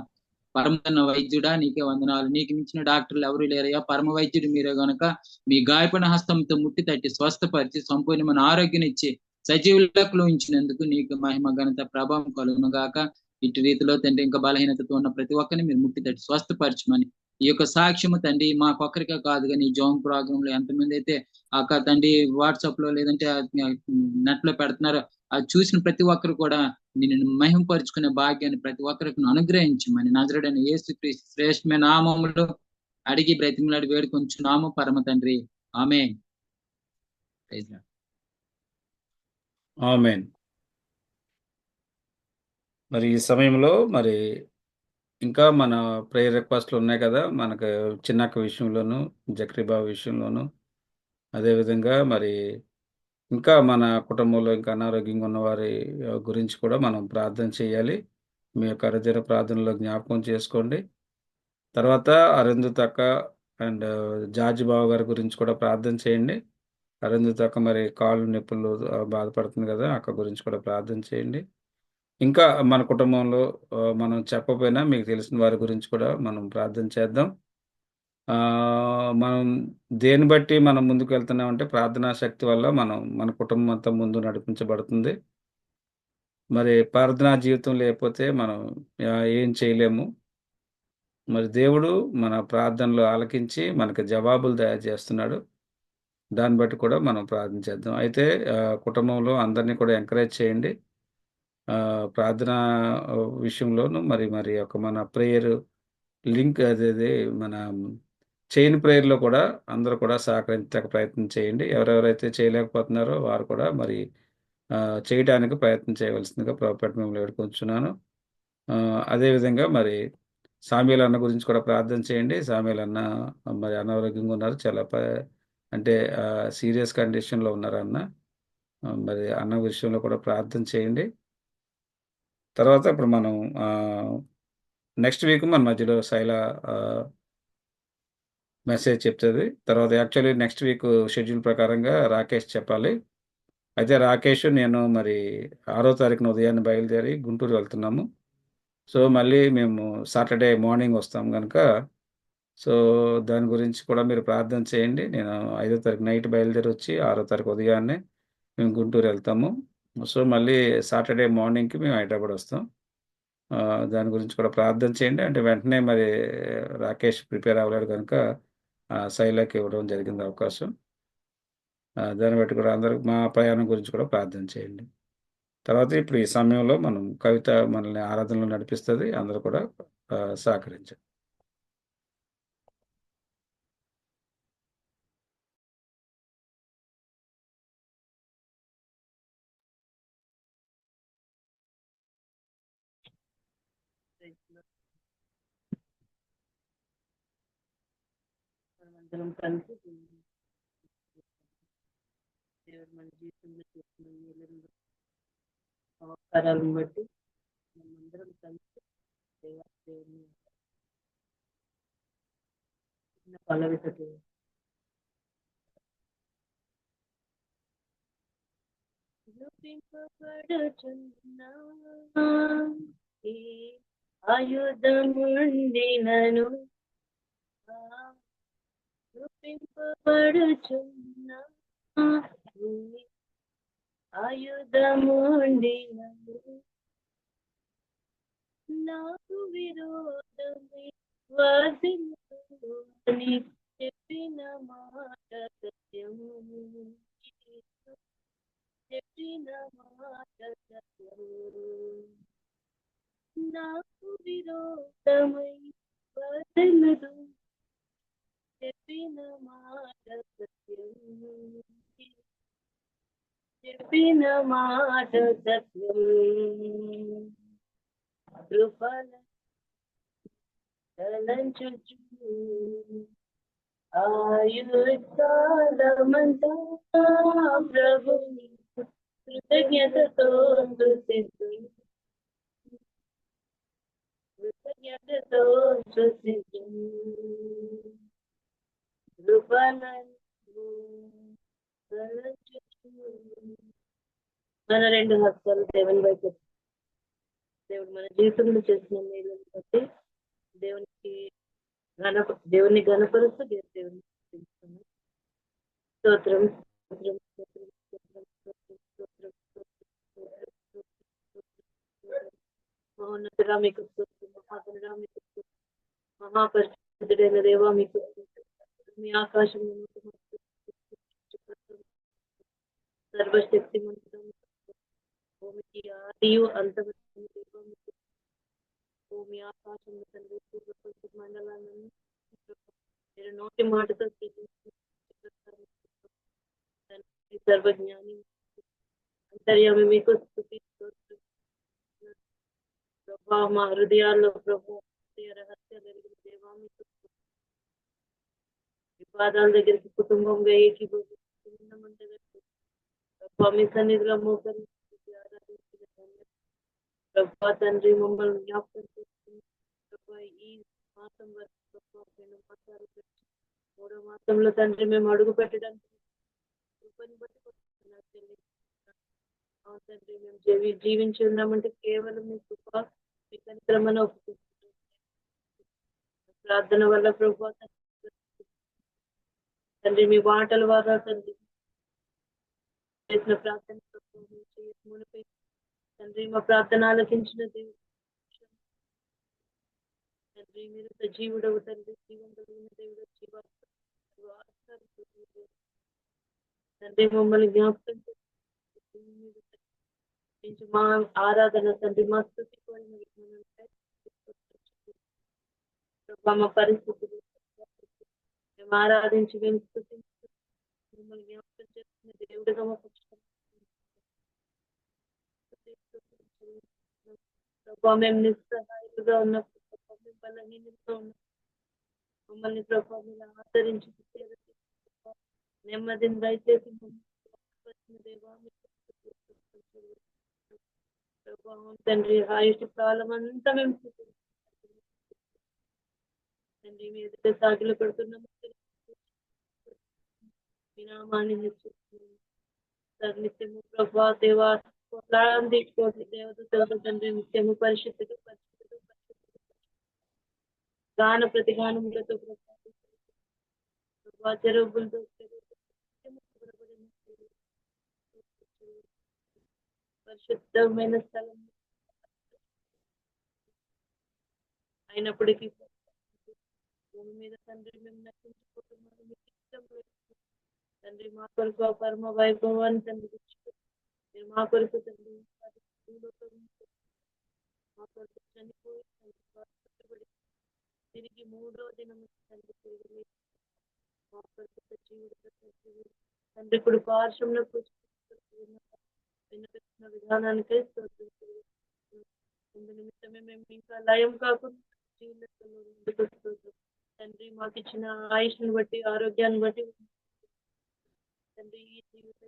పరమ వైద్యుడా నీకే వందనాలు. నీకు మించిన డాక్టర్లు ఎవరు లేరయ్యా. పరమ వైద్యుడు మీరే గనుక మీ గాయపడిన హస్తంతో ముట్టి తట్టి స్వస్థపరిచి సంపూర్ణమైన ఆరోగ్యం ఇచ్చి సజీవులకు ఉంచినందుకు నీకు మహిమ ఘనత ప్రభావం కలుగును గాక. ఇటు రీతిలో తండ్రి ఇంకా బలహీనతతో ఉన్న ప్రతి ఒక్కరిని మీరు ముట్టి తట్టి స్వస్థపరచమని ఈ యొక్క సాక్ష్యము తండ్రి మాకొక్కరికే కాదు కానీ ఈ జోన్ ప్రోగ్రామ్ లో ఎంతమంది అయితే తండ్రి వాట్సాప్ లో లేదంటే నెట్ లో పెడుతున్నారో అది చూసిన ప్రతి ఒక్కరు కూడా నిన్ను మహిమపరుచుకునే భాగ్యాన్ని ప్రతి ఒక్కరికి అనుగ్రహించమని నజరుడైన యేసుక్రీస్తు శ్రేష్టమైన నామములో అడిగి బ్రతిమలాడి వేడుకొంచున్నాము పరమ తండ్రి. ఆమేన్. ఆమేన్. మరి ఈ సమయంలో మరి ఇంకా మన ప్రేయర్ రిక్వెస్ట్లు ఉన్నాయి కదా, మనకు చిన్నక్క విషయంలోను, జక్రీబాబు విషయంలోను, అదేవిధంగా మరి ఇంకా మన కుటుంబంలో ఇంకా అనారోగ్యంగా ఉన్న వారి గురించి కూడా మనం ప్రార్థన చేయాలి. మీ యొక్క అరుదైన ప్రార్థనలో జ్ఞాపకం చేసుకోండి. తర్వాత అరుంధతి అక్క అండ్ జార్జి బాబు గారి గురించి కూడా ప్రార్థన చేయండి. అరుంధతి అక్క మరి కాళ్ళు నొప్పులు బాధపడుతుంది కదా, అక్క గురించి కూడా ప్రార్థన చేయండి. ఇంకా మన కుటుంబంలో మనం చెప్పకపోయినా మీకు తెలిసిన వారి గురించి కూడా మనం ప్రార్థన చేద్దాం. మనం దేన్ని బట్టి మనం ముందుకు వెళ్తున్నామంటే ప్రార్థనా శక్తి వల్ల మన కుటుంబం అంతా ముందు నడిపించబడుతుంది. మరి ప్రార్థనా జీవితం లేకపోతే మనం ఏం చేయలేము. మరి దేవుడు మన ప్రార్థనలు ఆలకించి మనకు జవాబులు తయారు చేస్తున్నాడు. దాన్ని బట్టి కూడా మనం ప్రార్థన చేద్దాం. అయితే కుటుంబంలో అందరినీ కూడా ఎంకరేజ్ చేయండి. ప్రార్థనా విషయంలోను మరి మన ప్రేయర్ లింక్ అదేది మన చైన్ ప్రేయర్లో కూడా అందరూ కూడా సహకరించడానికి ప్రయత్నం చేయండి. ఎవరెవరైతే చేయలేకపోతున్నారో వారు కూడా మరి చేయడానికి ప్రయత్నం చేయవలసిందిగా ప్రభుపేట మిమ్మల్ని వేడుకొంచున్నాను. అదేవిధంగా మరి సామ్యూల్ అన్న గురించి కూడా ప్రార్థన చేయండి. సామ్యూల్ అన్న మరి అనారోగ్యంగా ఉన్నారు, చాలా అంటే సీరియస్ కండిషన్లో ఉన్నారు అన్న. మరి అన్న విషయంలో కూడా ప్రార్థన చేయండి. తర్వాత ఇప్పుడు మనం నెక్స్ట్ వీక్ మన మధ్యలో శైల మెసేజ్ చెప్తుంది. తర్వాత యాక్చువల్లీ నెక్స్ట్ వీక్ షెడ్యూల్ ప్రకారంగా రాకేష్ చెప్పాలి. అయితే రాకేష్ నేను మరి 6వ తారీఖున ఉదయాన్నే బయలుదేరి గుంటూరు వెళ్తున్నాము. సో మళ్ళీ మేము సాటర్డే మార్నింగ్ వస్తాం కనుక సో దాని గురించి కూడా మీరు ప్రార్థన చేయండి. నేను 5వ తారీఖు నైట్ బయలుదేరి వచ్చి 6వ తారీఖు ఉదయాన్నే మేము గుంటూరు వెళ్తాము. సో మళ్ళీ సాటర్డే మార్నింగ్కి మేము హైదరాబాద్ వస్తాం. దాని గురించి కూడా ప్రార్థన చేయండి. అంటే వెంటనే మరి రాకేష్ ప్రిపేర్ అవ్వలేడు కనుక శైలకి ఇవ్వడం జరిగింది అవకాశం. దాన్ని బట్టి కూడా అందరూ మా ప్రయాణం గురించి కూడా ప్రార్థన చేయండి. తర్వాత ఇప్పుడు ఈ సమయంలో మనం కవిత మనల్ని ఆరాధనలో నడిపిస్తుంది. అందరూ కూడా సహకరించండి. అందరం కలిసి దేవుడు మన జీవితంలో చేసిన మేలును అవకాశాలను బట్టి మనందరం కలిసి దేవుని చిన్న పల్లవితో చూపింపబడుచున్నా ఈ ఆయుధముండినను చూపింపబడుచున్నా ఈ ఆయుధముండినను నాకు విరోధమై వర్ధిల్లుని చెప్పిన మాట సత్యము చెప్పిన మాట సత్యము నాకు విరోధమై వర్ధిల్లుదు చెప్పిన మాట సత్యము చెప్పిన మాట సత్యం కృపల తలంచుచు ఆయుష్కాలమంతా ప్రభుని కృతజ్ఞతతో స్తుతిస్తూ కృతజ్ఞతతో స్తుతిస్తూ కృపలను తలంచుచు మన రెండు హస్తాలు దేవుని వైపు దేవుడు మన జీవితంలో చేసిన మేలుని బట్టి దేవుని గణపరుస్తూ దేవుని స్తుతిస్తున్నాం. స్తోత్రం స్తోత్రం స్తోత్రం స్తోత్రం స్తోత్రం స్తోత్రం మహోన్నతుడా మీకు స్తోత్రం, మహాగణుడా మీకు స్తోత్రం, మహాపరిశుద్ధుడైన దేవా మీకు స్తోత్రం. మీ ఆకాశం సర్వశక్తి భూమికి ఆదియు అంతమైన దేవా మీకు భూమి ఆకాశం తండ్రి మండలాన్ని మీరు నోటి మాటతో సర్వజ్ఞాని అంతర్యామి మీకు స్తుతి స్తోత్రం. ప్రభా మా హృదయాల్లో ప్రభు రహస్యాలు ఎరిగిన దేవా మీకు వివాదాల దగ్గరికి కుటుంబంగా ఏకీభవించమంటే ప్రభా మీ సన్నిధిలో మోకరించి ఆరాధించిన ప్రభా తండ్రి మమ్మల్ని జ్ఞాపకం చేస్తుంది. ప్రభా ఈ మాసం వరకు ప్రభా 2 మాసాలు 3వ మాసంలో తండ్రి మేము అడుగు పెట్టడానికి కృపని బట్టి తండ్రి మేము జీవించి ఉన్నామంటే కేవలం మీ కృప మీ కనికరమని ఒప్పుకుంటున్నాం. ప్రార్థన వల్ల ప్రభా తండ్రి మీ మాటల ద్వారా తండ్రి చేసిన ప్రార్థన మునిపై తండ్రి మా ప్రార్థన ఆలకించిన దేవుడు తండ్రి మీరు సజీవుడవు తండ్రి జీవం కలిగిన దేవుడు తండ్రి మమ్మల్ని జ్ఞాపకం చేసి మా ఆరాధన తండ్రి మా స్థుతి మా పరిస్థితులు మేము ఆరాధించి మేము స్థుతించి మిమ్మల్ని జ్ఞాపకం చేస్తున్న దేవుడిగా మా పక్షం ప్రభావ మేము నిస్సహాయులుగా ఉన్నప్పుడు మేము బలహీనంగా ఉన్నప్పుడు మమ్మల్ని ప్రభావ మీరు ఆదరించి నెమ్మదిని దయచేసి ప్రభావం తండ్రి ఆయుష్ కాలం అంతా మేము తండ్రి మీ ఎదుట సాగిలు పెడుతున్నాము. వినామాన్ని నిత్యము ప్రభా దేవా కోట్లాది కోట్ల దేవతలతో తండ్రి నిత్యము పరిశుద్ధుడు పరిశుద్ధుడు పరిశుద్ధుడు గాన ప్రతిగానములతో ప్రభా చెరువులతో పరిశుద్ధమైన స్థలం అయినప్పటికీ భూమి మీద తండ్రి మేము నచ్చించుకుంటున్నాము. మీకు ఇష్టం తండ్రి మా కొరకు పరమ వైభవాన్ని తండ్రి మీరు మా కొరకు తండ్రి మా కొరకు చనిపోయి తిరిగి 3వ దినం తండ్రి తిరిగి మా కొరకు సజీవుడు తండ్రి ఇప్పుడు పార్శ్వంలో విన్నపెట్టిన విధానానికే నిమిత్తమే మేము ఇంకా లయం కాకుండా జీవితంలో తండ్రి మాకు ఇచ్చిన ఆయుష్ని బట్టి ఆరోగ్యాన్ని బట్టి తండ్రి ఈ జీవిత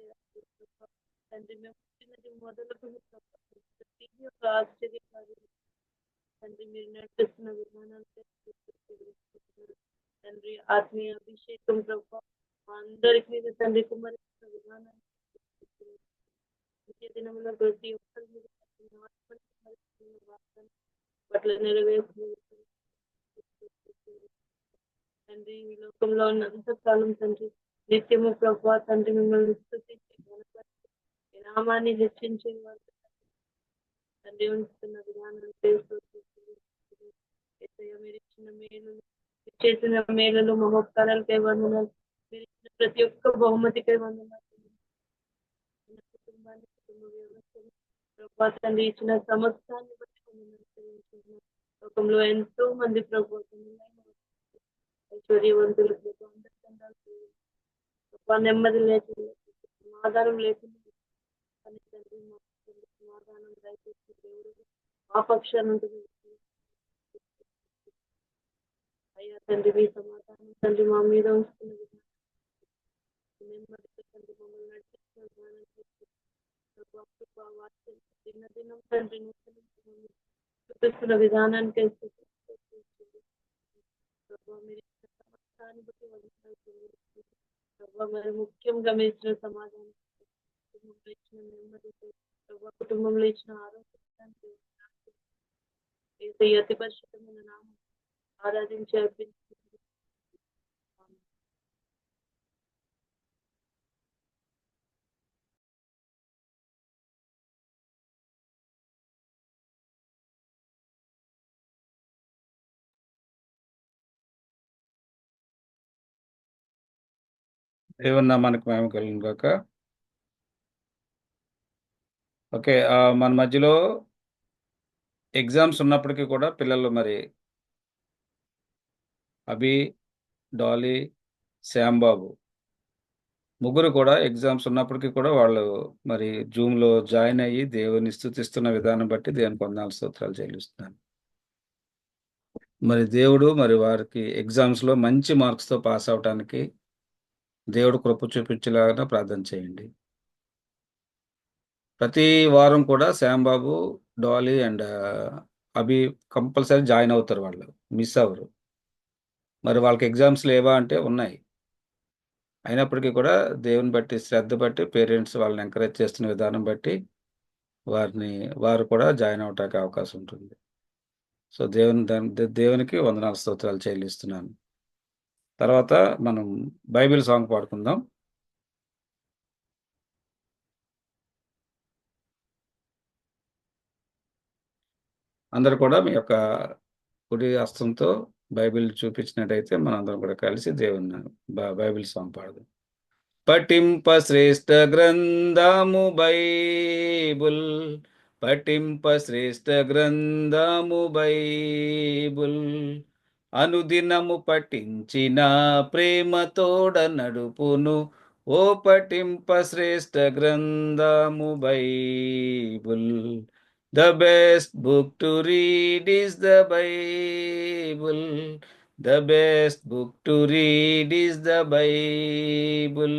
తండ్రి మేము పుట్టినది మొదలుకొని ఒక ఆశ్చర్యకారి తండ్రి మీరు నడిపిస్తున్న విధానాలు తండ్రి ఆత్మీయ అభిషేకం ప్రభావ మా అందరికి మీద తండ్రి కుమరిస్తున్న విధానాన్ని దినములో ప్రతి ఒక్కరి మీద పట్ల నెరవేర్చు తండ్రి. ఈ లోకంలో ఉన్నంత కాలం తండ్రి నిత్యము ప్రభా తండ్రి మిమ్మల్ని స్తుతించి గణపరిచి ఈ నామాన్ని హెచ్చించే వారు తండ్రి ఉంచుతున్న విధానం మీరు ఇచ్చిన మేలు చేసిన మేలులు మహోపకారాలకై వందనాలు. మీరు ఇచ్చిన ప్రతి ఒక్క బహుమతికై వందనాలు. కుటుంబాన్ని కుటుంబ వ్యవస్థను ప్రభా తండ్రి ఇచ్చిన సమస్తాన్ని బట్టి వందనాలు. లోకంలో ఎంతో మంది ప్రభు ఐశ్వర్యవంతులు నెమ్మది లేకుండా సమాధానం లేకుండా సమాధానం దయచేసి దేవుడు మా పక్షాన్ని ఉంటుంది. అయ్యా తండ్రి మీ సమాధానం తండ్రి మా మీద ఉంచుతున్న విధానం నెమ్మదిగా తండ్రి మమ్మల్ని నడిపిస్తున్న విధానం దినదినం తండ్రి చూపిస్తున్న విధానానికి మరి ముఖ్యంగా మీరు ఇచ్చిన సమాధానం కుటుంబంలో ఇచ్చిన నెమ్మది కుటుంబంలో ఇచ్చిన ఆరోగ్యానికి అతి పరిశుద్ధమైన నామం ఆరాధించి అర్పించి దేవుని నామానికి మహిమ కలుగును గాక. ఓకే, మన మధ్యలో ఎగ్జామ్స్ ఉన్నప్పటికీ కూడా పిల్లలు మరి అభి, డాలీ, శ్యాంబాబు ముగ్గురు కూడా ఎగ్జామ్స్ ఉన్నప్పటికీ కూడా వాళ్ళు మరి జూమ్లో జాయిన్ అయ్యి దేవుని స్తుతిస్తున్న విధానం బట్టి దేవునికి వందనాలు స్తోత్రాలు చెల్లిస్తున్నాను. మరి దేవుడు మరి వారికి ఎగ్జామ్స్లో మంచి మార్క్స్తో పాస్ అవటానికి దేవుడు కృప చూపించేలాగా ప్రార్థన చేయండి. ప్రతి వారం కూడా Shyam Babu, Dolly and Abhi compulsory join అవుతారు, వాళ్ళు మిస్ అవ్వరు. మరి వాళ్ళకి ఎగ్జామ్స్ లేవా అంటే ఉన్నాయి. అయినప్పటికీ కూడా దేవుని బట్టి శ్రద్ధ బట్టి పేరెంట్స్ వాళ్ళని ఎంకరేజ్ చేస్తున్న విధానం బట్టి వారు కూడా జాయిన్ అవటానికి అవకాశం ఉంటుంది. సో దేవునికి వందనాలు స్తోత్రాలు చెల్లిస్తున్నాను. తర్వాత మనం బైబిల్ సాంగ్ పాడుకుందాం. అందరు కూడా మీ యొక్క కుడి హస్తంతో బైబిల్ చూపించినట్టయితే మనందరం కూడా కలిసి దేవుని బైబిల్ సాంగ్ పాడదాం. పఠింప శ్రేష్ఠ గ్రంథము బైబుల్, పఠింప శ్రేష్ఠ గ్రంథము బైబుల్, అనుదినము పఠించిన ప్రేమతోడ నడుపును, ఓ పఠింప శ్రేష్ఠ గ్రంథము Bible. The best book to read is the Bible. The best book to read is the Bible.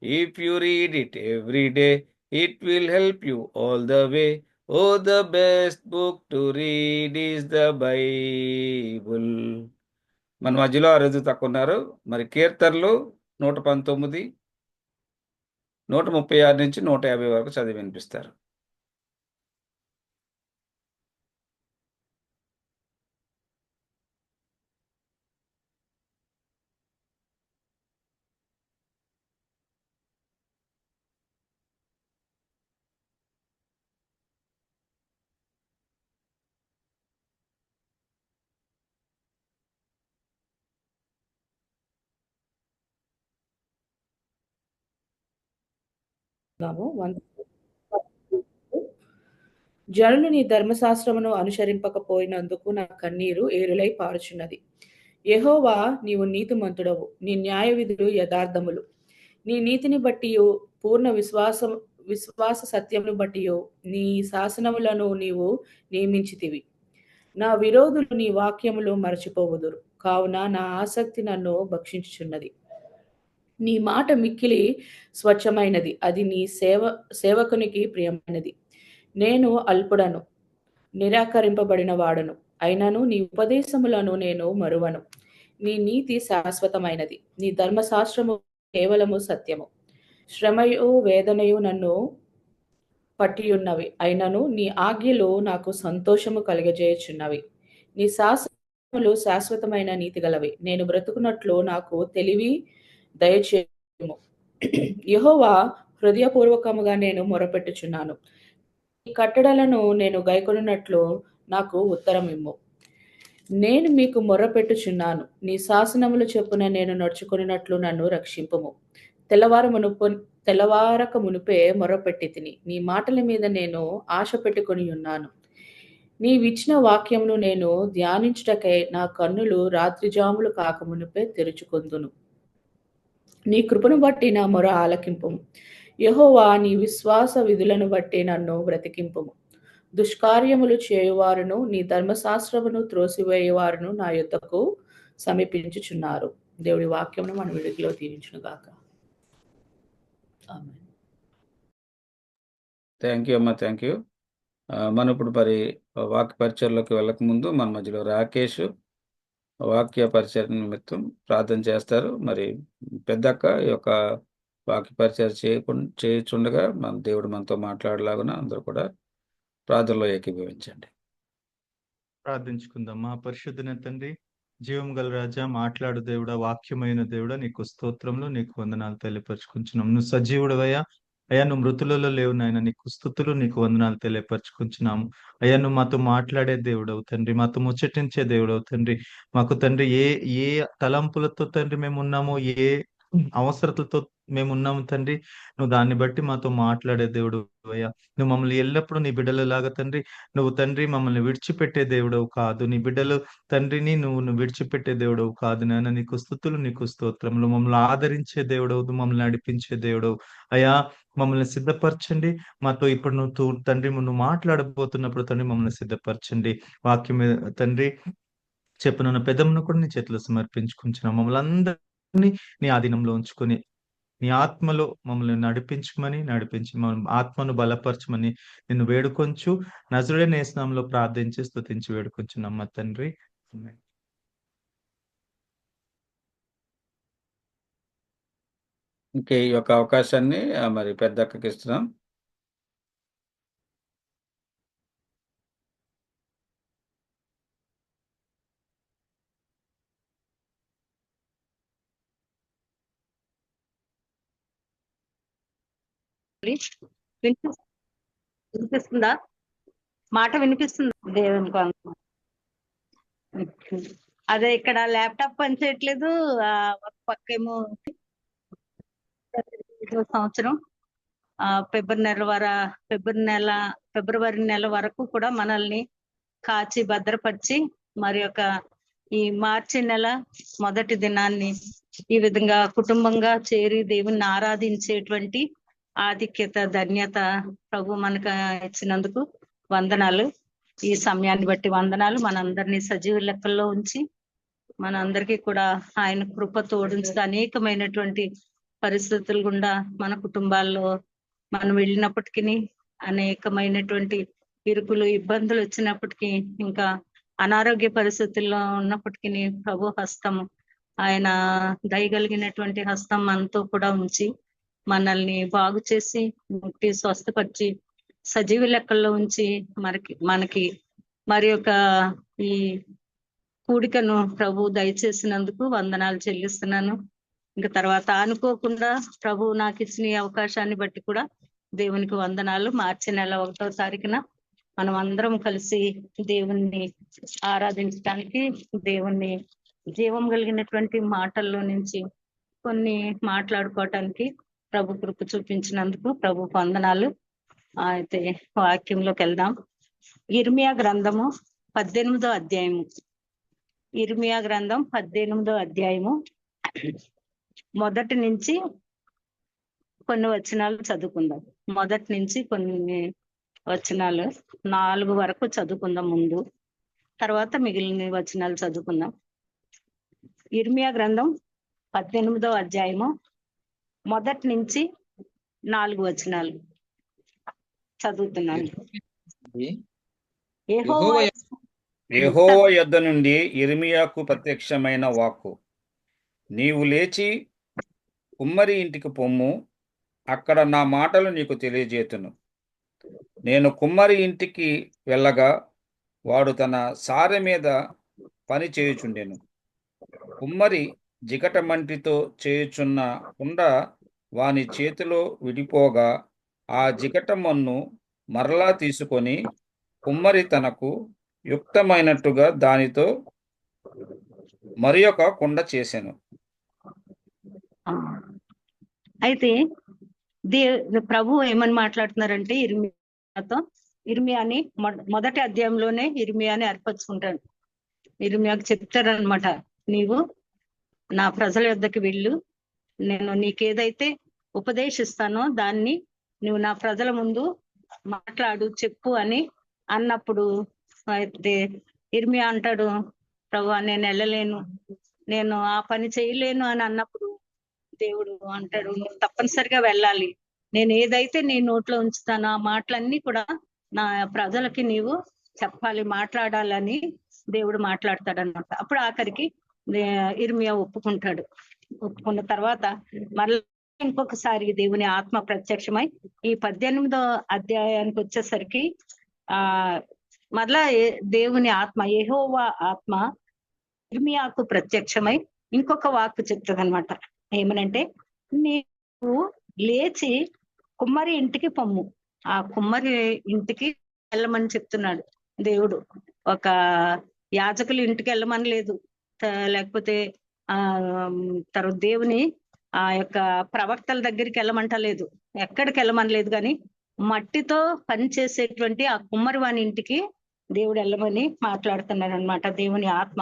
If you read it every day, it will help you all the way. Oh, the best book to read is the Bible. మన మధ్యలో ఆ రోజు తక్కువ ఉన్నారు. మరి కీర్తనలు 119, 136 నుంచి 150 వరకు చదివి వినిపిస్తారు. జనులు నీ ధర్మశాస్త్రమును అనుసరింపకపోయినందుకు నా కన్నీరు ఏరులై పారుచున్నది. యెహోవా, నీవు నీతిమంతుడవు, నీ న్యాయ విధులు యథార్థములు. నీ నీతిని బట్టి పూర్ణ విశ్వాస సత్యమును బట్టి నీ శాసనములను నీవు నియమించితివి. నా విరోధులు నీ వాక్యములు మరచిపోవుదురు, కావున నా ఆసక్తి నన్ను భక్షించుచున్నది. నీ మాట మిక్కిలి స్వచ్ఛమైనది, అది నీ సేవకునికి ప్రియమైనది. నేను అల్పుడను, నిరాకరింపబడిన వాడను, అయినను నీ ఉపదేశములను నేను మరువను. నీ నీతి శాశ్వతమైనది, నీ ధర్మశాస్త్రము కేవలము సత్యము. శ్రమయు వేదనయు నన్ను పట్టి ఉన్నవి, అయినను నీ ఆజ్ఞలు నాకు సంతోషము కలుగజేయుచున్నవి. నీ శాసనములు శాశ్వతమైన నీతి గలవి. నేను బ్రతుకున్నట్లు నాకు తెలివి దయచేయము. యెహోవా, హృదయపూర్వకముగా నేను మొరపెట్టుచున్నాను. నీ కట్టడలను నేను గైకొనున్నట్లు నాకు ఉత్తరమిమ్ము. నేను మీకు మొర్రపెట్టుచున్నాను. నీ శాసనములు చొప్పున నేను నడుచుకొనున్నట్లు నన్ను రక్షింపుము. తెల్లవారక మునుపే మొర్రపెట్టి తిని, నీ మాటల మీద నేను ఆశ పెట్టుకొని ఉన్నాను. నీవిచ్చిన వాక్యమును నేను ధ్యానించుటకై నా కన్నులు రాత్రిజాములు కాకమునుపే తెరుచుకొందును. నీ కృపను బట్టి నా మొర ఆలకింపుము. యెహోవా, నీ విశ్వాస విధులను బట్టి నన్ను బ్రతికింపుము. దుష్కార్యములు చేయువారును నీ ధర్మశాస్త్రమును త్రోసివేయువారును నా యొద్దకు సమీపించుచున్నారు. దేవుడి వాక్యమును మన విడిలో దీవించును గాక. ఆమేన్. థ్యాంక్ యూ అమ్మా, థ్యాంక్ యూ. మనం ఇప్పుడు మరి వాక్య పరిచయలోకి వెళ్ళక ముందు మన మధ్యలో రాకేష్ వాక్య పరిచయ నిమిత్తం ప్రార్థన చేస్తారు. మరి పెద్దక్క ఈ యొక్క వాక్య పరిచయం చేయుచుండగా మన దేవుడు మనతో మాట్లాడలాగున అందరూ కూడా ప్రార్థనలో ఏకీభవించండి. ప్రార్థించుకుందాం. మా పరిశుద్ధుని తండ్రి, జీవం గల రాజా, మాట్లాడు దేవుడా, వాక్యమైన దేవుడా, నీకు స్తోత్రములు, నీకు వందనాలు తెలియపరుచుకుంటున్నాం. నువ్వు సజీవుడవయ్యా. అయ్యా, నువ్వు మృతులలో లేవు నాయన, నీకు స్తుతులు, నీకు వందనాలు తెలియపరుచుకుంటున్నాము. అయ్యా, నువ్వు మాతో మాట్లాడే దేవుడవు తండ్రి, మాతో ముచ్చటించే దేవుడవు తండ్రి. మాకు తండ్రి ఏ ఏ తలంపులతో తండ్రి మేము ఉన్నామో, ఏ అవసరతలతో మేము ఉన్నాము తండ్రి, నువ్వు దాన్ని బట్టి మాతో మాట్లాడే దేవుడు అయ్యా. నువ్వు మమ్మల్ని ఎల్లప్పుడూ నీ బిడ్డలలాగా తండ్రి, నువ్వు తండ్రి మమ్మల్ని విడిచిపెట్టే దేవుడవు కాదు. నీ బిడ్డలు తండ్రిని నువ్వు విడిచిపెట్టే దేవుడవు కాదు నాయన. నీకు స్తుతులు, నీకు స్తోత్రములు. మమ్మల్ని ఆదరించే దేవుడవు, మమ్మల్ని నడిపించే దేవుడవు అయ్యా. మమ్మల్ని సిద్ధపరచండి. మాతో ఇప్పుడు నువ్వు తండ్రి నువ్వు మాట్లాడబోతున్నప్పుడు తండ్రి మమ్మల్ని సిద్ధపరచండి. వాక్యం తండ్రి చెప్పనున్న పెదమును కూడా నీ చేతిలో సమర్పించుకుంటున్నాం. మమ్మల్ని అందరినీ నీ ఆధీనంలో ఉంచుకొని నీ ఆత్మలో మమ్మల్ని నడిపించి ఆత్మను బలపరచమని నిన్ను వేడుకొంచు నజరుడైన యేసు నామములో ప్రార్థించి స్తుతించి వేడుకొంచున్నాం మా తండ్రి. ఆమేన్. ఇంకే ఈ యొక్క అవకాశాన్ని మరి పెద్దక్కకి ఇస్తున్నాం. వినిపిస్తుందా? మాట వినిపిస్తుందా? దేవునికి వందనాలు. అదే ఇక్కడ ల్యాప్టాప్ పనిచేయట్లేదు. ఒక పక్కేమో సంవత్సరం ఫిబ్రవరి నెల వరకు కూడా మనల్ని కాచి భద్రపరిచి మరి యొక్క ఈ మార్చి నెల మొదటి దినాన్ని ఈ విధంగా కుటుంబంగా చేరి దేవుణ్ణి ఆరాధించేటువంటి ఆధిక్యత, ధన్యత ప్రభు మనకు ఇచ్చినందుకు వందనాలు. ఈ సమయాన్ని బట్టి వందనాలు. మనందరినీ సజీవ లెక్కల్లో ఉంచి మనందరికీ కూడా ఆయన కృప తోడించి అనేకమైనటువంటి పరిస్థితులు గుండా మన కుటుంబాల్లో మనం వెళ్ళినప్పటికీ, అనేకమైనటువంటి ఇరుకులు ఇబ్బందులు వచ్చినప్పటికీ, ఇంకా అనారోగ్య పరిస్థితుల్లో ఉన్నప్పటికీ ప్రభు హస్తం, ఆయన దయగలిగినటువంటి హస్తం మనతో కూడా ఉంచి మనల్ని బాగు చేసి ముట్టి స్వస్థపరిచి సజీవ లెక్కల్లో ఉంచి మనకి మరి యొక్క ఈ కూడికను ప్రభు దయచేసినందుకు వందనాలు చెల్లిస్తున్నాను. ఇంకా తర్వాత అనుకోకుండా ప్రభు నాకు ఇచ్చిన ఈ అవకాశాన్ని బట్టి కూడా దేవునికి వందనాలు. మార్చి నెల 1వ తారీఖున మనం అందరం కలిసి దేవుణ్ణి ఆరాధించడానికి, దేవుణ్ణి జీవం కలిగినటువంటి మాటల్లో నుంచి కొన్ని మాట్లాడుకోవటానికి ప్రభు కృప చూపించినందుకు ప్రభు వందనాలు. అయితే వాక్యంలోకి వెళ్దాం. ఇర్మియా గ్రంథము 18వ అధ్యాయము. ఇర్మియా గ్రంథం 18వ అధ్యాయము మొదటి నుంచి కొన్ని వచనాలు చదువుకుందాం. మొదటి నుంచి కొన్ని వచనాలు 4 వరకు చదువుకుందాం ముందు, తర్వాత మిగిలిన వచనాలు చదువుకుందాం. ఇర్మియా గ్రంథం 18వ అధ్యాయము మొదటి నుంచి 4 వచనాలు చదువుతున్నాను. యెహోవా యొద్ద నుండి ఇర్మియాకు ప్రత్యక్షమైన వాక్కు. నీవు లేచి కుమ్మరి ఇంటికి పొమ్ము, అక్కడ నా మాటలు నీకు తెలియజేతును. నేను కుమ్మరి ఇంటికి వెళ్ళగా వాడు తన సారె మీద పని చేయుచుండెను. కుమ్మరి జిగటమంటితో చేయుచున్న కుండ వాని చేతిలో విడిపోగా ఆ జిగటమన్ను మరలా తీసుకొని కుమ్మరి తనకు యుక్తమైనట్టుగా దానితో మరి ఒక కుండ చేసెను. అయితే ప్రభు ఏమని మాట్లాడుతున్నారంటే ఇర్మియాతో, ఇర్మియాని మొదటి అధ్యాయంలోనే ఇర్మియాని అర్పించుకుంటాడు. ఇర్మియాకు చెప్తారనమాట, నీవు నా ప్రజల యొద్దకు వెళ్ళు, నేను నీకేదైతే ఉపదేశిస్తానో దాన్ని నువ్వు నా ప్రజల ముందు మాట్లాడు, చెప్పు అని అన్నప్పుడు అయితే ఇర్మియా అంటాడు, ప్రభువా నేను వెళ్ళలేను, నేను ఆ పని చేయలేను అని అన్నప్పుడు దేవుడు అంటాడు, నువ్వు తప్పనిసరిగా వెళ్ళాలి, నేను ఏదైతే నీ నోట్లో ఉంచుతానో ఆ మాటలన్నీ కూడా నా ప్రజలకి నీవు చెప్పాలి, మాట్లాడాలని దేవుడు మాట్లాడతాడు అనమాట. అప్పుడు ఆఖరికి ఇర్మియా ఒప్పుకుంటాడు. ఒప్పుకున్న తర్వాత మళ్ళీ ఇంకొకసారి దేవుని ఆత్మ ప్రత్యక్షమై ఈ 18వ అధ్యాయానికి వచ్చేసరికి మరలా దేవుని ఆత్మ, యెహోవా ఆత్మ ఇర్మియాకు ప్రత్యక్షమై ఇంకొక వాక్కు చెప్తుంది అనమాట. ఏమనంటే, నీవు లేచి కుమ్మరి ఇంటికి పొమ్ము. ఆ కుమ్మరి ఇంటికి వెళ్ళమని చెప్తున్నాడు దేవుడు. ఒక యాజకుల ఇంటికి వెళ్ళమని లేదు, లేకపోతే తర్వాత దేవుని ఆ యొక్క ప్రవక్తల దగ్గరికి వెళ్ళమంటలేదు, ఎక్కడికి వెళ్ళమని లేదు, కానీ మట్టితో పనిచేసేటువంటి ఆ కుమ్మరి వాని ఇంటికి దేవుడు వెళ్ళమని మాట్లాడుతున్నాడు అనమాట దేవుని ఆత్మ.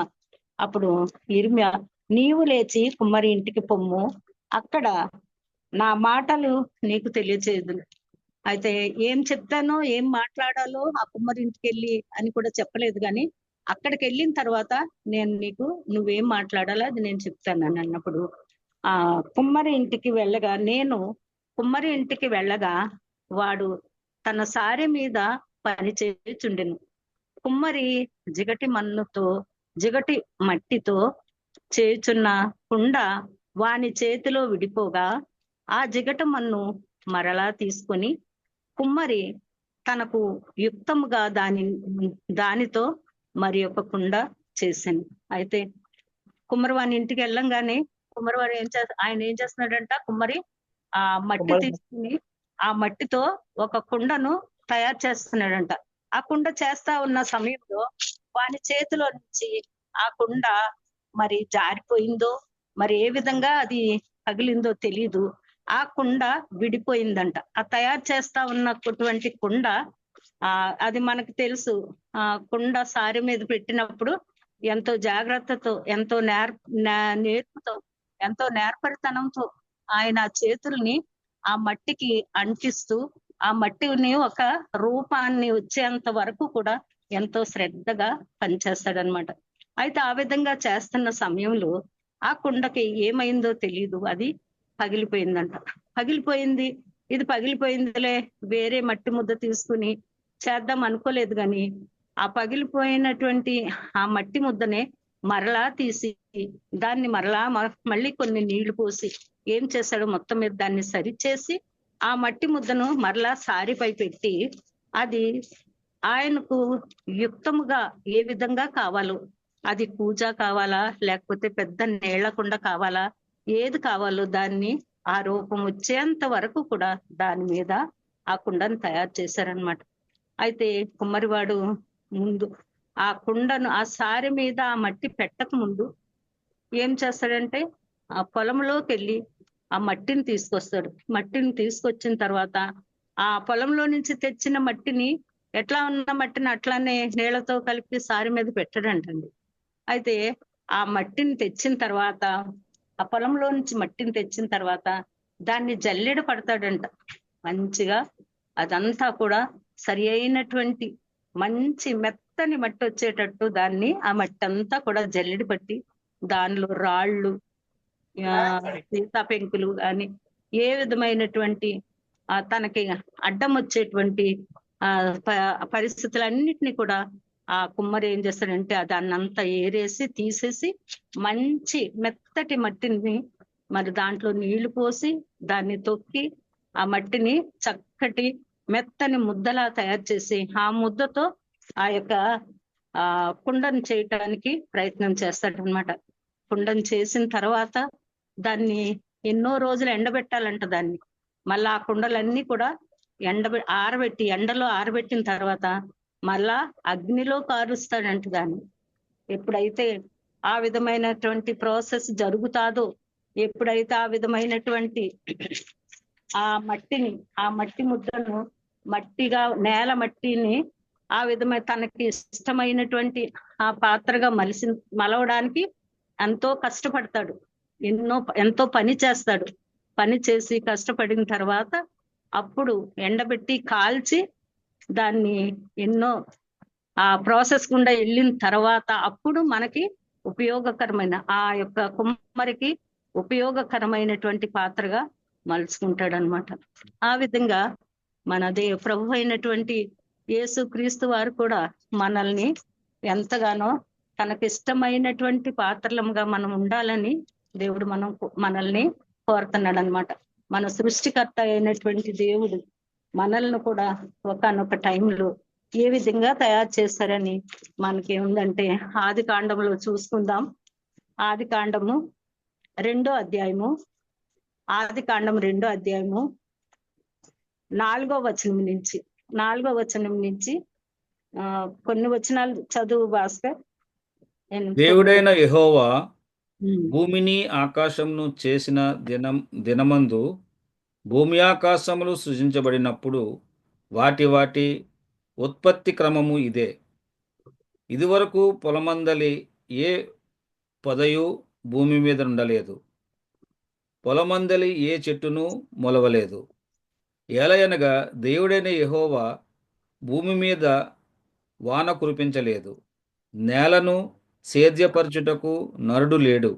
అప్పుడు ఇర్మియా, నీవు లేచి కుమ్మరి ఇంటికి పొమ్ము, అక్కడ నా మాటలు నీకు తెలియచేయదు. అయితే ఏం చెప్తానో ఏం మాట్లాడాలో ఆ కుమ్మరి ఇంటికి వెళ్ళి అని కూడా చెప్పలేదు, కానీ అక్కడికి వెళ్ళిన తర్వాత నేను నీకు నువ్వేం మాట్లాడాలో అది నేను చెప్తాను అని అన్నప్పుడు ఆ కుమ్మరి ఇంటికి వెళ్ళగా, నేను కుమ్మరి ఇంటికి వెళ్ళగా వాడు తన సారె మీద పని చేయుచుండెను. కుమ్మరి జిగటి మట్టితో చేయుచున్న కుండ వాని చేతిలో విడిపోగా ఆ జిగటమన్ను మరలా తీసుకొని కుమ్మరి తనకు యుక్తముగా దానితో మరి ఒక కుండ చేశాను. అయితే కుమ్మరి వాని ఇంటికి వెళ్ళంగానే కుమ్మరివాడు ఆయన ఏం చేస్తున్నాడంట, కుమ్మరి ఆ మట్టి తీసుకుని ఆ మట్టితో ఒక కుండను తయారు చేస్తున్నాడంట. ఆ కుండ చేస్తా ఉన్న సమయంలో వాని చేతిలో నుంచి ఆ కుండ మరి జారిపోయిందో, మరి ఏ విధంగా అది పగిలిందో తెలీదు, ఆ కుండ విడిపోయిందంట. ఆ తయారు చేస్తా ఉన్నటువంటి కుండ అది మనకు తెలుసు, ఆ కుండ సారి మీద పెట్టినప్పుడు ఎంతో జాగ్రత్తతో, ఎంతో నేర్పుతో, ఎంతో నేర్పరితనంతో ఆయన చేతుల్ని ఆ మట్టికి అంటిస్తూ ఆ మట్టిని ఒక రూపాన్ని వచ్చేంత వరకు కూడా ఎంతో శ్రద్ధగా పనిచేస్తాడనమాట. అయితే ఆ విధంగా చేస్తున్న సమయంలో ఆ కుండకి ఏమైందో తెలియదు, అది పగిలిపోయిందంట. పగిలిపోయింది, ఇది పగిలిపోయిందిలే, వేరే మట్టి ముద్ద తీసుకుని చేద్దాం అనుకోలేదు, కానీ ఆ పగిలిపోయినటువంటి ఆ మట్టి ముద్దనే మరలా తీసి దాన్ని మరలా మళ్ళీ కొన్ని నీళ్లు పోసి ఏం చేశాడు, మొత్తం మీద దాన్ని సరిచేసి ఆ మట్టి ముద్దను మరలా సారిపై పెట్టి అది ఆయనకు యుక్తముగా ఏ విధంగా కావాలో, అది పూజ కావాలా లేకపోతే పెద్ద నీళ్లకుండా కావాలా, ఏది కావాలో దాన్ని ఆ రూపం వచ్చేంత వరకు కూడా దాని మీద ఆ కుండను తయారు చేశారనమాట. అయితే కుమ్మరివాడు ముందు ఆ కుండను ఆ సారె మీద ఆ మట్టి పెట్టక ముందు ఏం చేస్తాడంటే ఆ పొలంలోకి వెళ్ళి ఆ మట్టిని తీసుకొస్తాడు. మట్టిని తీసుకొచ్చిన తర్వాత ఆ పొలంలో నుంచి తెచ్చిన మట్టిని, ఎట్లా ఉన్న మట్టిని అట్లానే నీళ్లతో కలిపి సారి మీద పెట్టడంటండి. అయితే ఆ మట్టిని తెచ్చిన తర్వాత, ఆ పొలంలో నుంచి మట్టిని తెచ్చిన తర్వాత దాన్ని జల్లెడ పడతాడంట మంచిగా. అదంతా కూడా సరి అయినటువంటి మంచి మెత్తని మట్టి వచ్చేటట్టు దాన్ని ఆ మట్టి అంతా కూడా జల్లెడ పట్టి దానిలో రాళ్ళు, సీతా పెంకులు కానీ ఏ విధమైనటువంటి తనకి అడ్డం వచ్చేటువంటి పరిస్థితులన్నిటిని కూడా ఆ కుమ్మరి ఏం చేస్తాడంటే దాన్ని అంతా ఏరేసి తీసేసి మంచి మెత్తటి మట్టిని మరి దాంట్లో నీళ్లు పోసి దాన్ని తొక్కి ఆ మట్టిని చక్కటి మెత్తని ముద్దలా తయారు చేసి ఆ ముద్దతో ఆ యొక్క కుండను చేయటానికి ప్రయత్నం చేస్తాడనమాట. కుండను చేసిన తర్వాత దాన్ని ఎన్నో రోజులు ఎండబెట్టాలంట. దాన్ని మళ్ళా ఆ కుండలన్నీ కూడా ఎండలో ఆరబెట్టిన తర్వాత మళ్ళా అగ్నిలో కారుస్తాడంట దాన్ని. ఎప్పుడైతే ఆ విధమైనటువంటి ప్రాసెస్ జరుగుతాదో, ఎప్పుడైతే ఆ విధమైనటువంటి ఆ మట్టి ముద్దను నేల మట్టిని ఆ విధమైన తనకి ఇష్టమైనటువంటి ఆ పాత్రగా మలవడానికి ఎంతో కష్టపడతాడు. ఎంతో పని చేస్తాడు. పని చేసి కష్టపడిన తర్వాత అప్పుడు ఎండబెట్టి కాల్చి దాన్ని ఎన్నో ఆ ప్రాసెస్ గుండా వెళ్ళిన తర్వాత అప్పుడు మనకి ఉపయోగకరమైన ఆ యొక్క కుమ్మరికి ఉపయోగకరమైనటువంటి పాత్రగా మలుచుకుంటాడు అనమాట. ఆ విధంగా మన ప్రభు అయినటువంటి యేసు క్రీస్తు వారు కూడా మనల్ని ఎంతగానో తనకి ఇష్టమైనటువంటి పాత్రలుగా మనం ఉండాలని దేవుడు మనల్ని కోరుతున్నాడు అనమాట. మన సృష్టికర్త అయినటువంటి దేవుడు మనల్ని కూడా ఒకానొక టైంలో ఏ విధంగా తయారు చేశారని మనకేముందంటే ఆది కాండంలో చూసుకుందాం. ఆది కాండము 2వ అధ్యాయము 4వ వచనం నుంచి కొన్ని వచనాలు చదువు భాస్కర్. దేవుడైన యెహోవా భూమిని ఆకాశమును చేసిన దినమందు భూమి ఆకాశములు సృజించబడినప్పుడు వాటి ఉత్పత్తి క్రమము ఇదే. ఇదివరకు పొలమందలి ఏ పొదయు భూమి మీద ఉండలేదు, పొలమందలి ఏ చెట్టును మొలవలేదు. ఏలయనగా దేవుడైన యెహోవా భూమి మీద వాన కురిపించలేదు, నేలను సేద్యపరచుటకు నరుడు లేడు.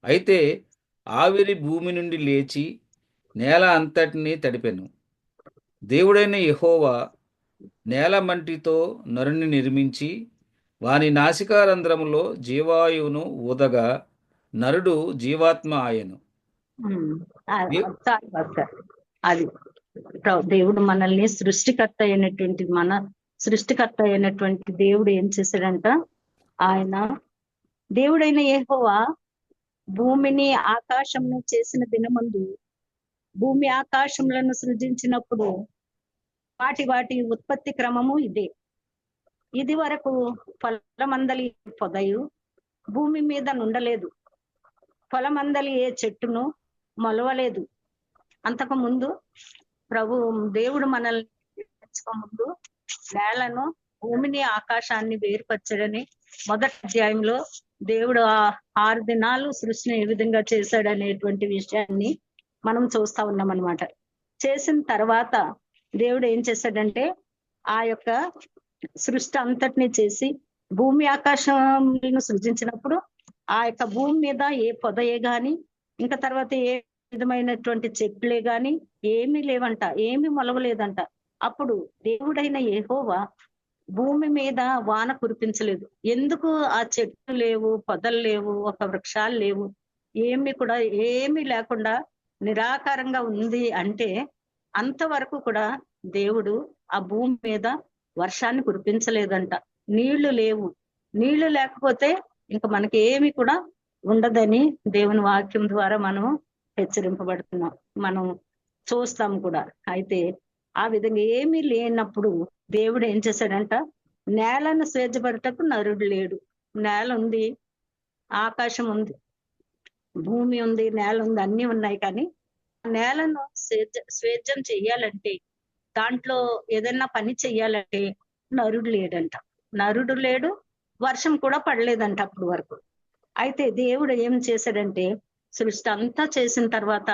అయితే ఆవిరి భూమి నుండి లేచి నేల అంతటినీ తడిపెను. దేవుడైన యెహోవా నేల మంటితో నరుని నిర్మించి వాని నాసికారంధ్రములో జీవాయువును ఊదగా నరుడు జీవాత్మ ఆయను. అది దేవుడు మనల్ని సృష్టికర్త అయినటువంటి దేవుడు ఏం చేశాడంట, ఆయన దేవుడైన యెహోవా భూమిని ఆకాశంను చేసిన దినమందు భూమి ఆకాశములను సృజించినప్పుడు వాటి ఉత్పత్తి క్రమము ఇదే. ఇది వరకు పొలమందలి పొదయు భూమి మీద నుండలేదు, పొలమందలి ఏ చెట్టును మొలవలేదు. అంతకు ముందు దేవుడు మనల్ని ముందు నేలను భూమిని ఆకాశాన్ని వేరుపరచడని మొదటి అధ్యాయంలో దేవుడు 6 దినాలు సృష్టిని ఏ విధంగా చేశాడనేటువంటి విషయాన్ని మనం చూస్తా ఉన్నాం అనమాట. చేసిన తర్వాత దేవుడు ఏం చేశాడంటే ఆ యొక్క సృష్టి అంతటిని చేసి భూమి ఆకాశాలను సృజించినప్పుడు ఆ యొక్క భూమి మీద ఏ పొదయే గాని ఇంకా తర్వాత ఏ విధమైనటువంటి చెట్లే గాని ఏమీ లేవంట, ఏమీ మొలవలేదంట. అప్పుడు దేవుడైన యెహోవా భూమి మీద వాన కురిపించలేదు. ఎందుకు? ఆ చెట్లు లేవు, పొదలు లేవు, ఒక వృక్షాలు లేవు, ఏమీ లేకుండా నిరాకారంగా ఉంది అంటే అంతవరకు కూడా దేవుడు ఆ భూమి మీద వర్షాన్ని కురిపించలేదంట. నీళ్లు లేవు. నీళ్లు లేకపోతే ఇంకా మనకి ఏమి కూడా ఉండదని దేవుని వాక్యం ద్వారా మనం హెచ్చరింపబడుతున్నాం, మనం చూస్తాం కూడా. అయితే ఆ విధంగా ఏమీ లేనప్పుడు దేవుడు ఏం చేశాడంట, నేలను స్వేచ్ఛపడటకు నరుడు లేడు. నేల ఉంది, ఆకాశం ఉంది, భూమి ఉంది, నేల ఉంది, అన్ని ఉన్నాయి. కానీ నేలను స్వేచ్ఛం చెయ్యాలంటే, దాంట్లో ఏదైనా పని చెయ్యాలంటే నరుడు లేడంట. నరుడు లేడు, వర్షం కూడా పడలేదంట అప్పటి వరకు. అయితే దేవుడు ఏం చేశాడంటే సృష్టి అంతా చేసిన తర్వాత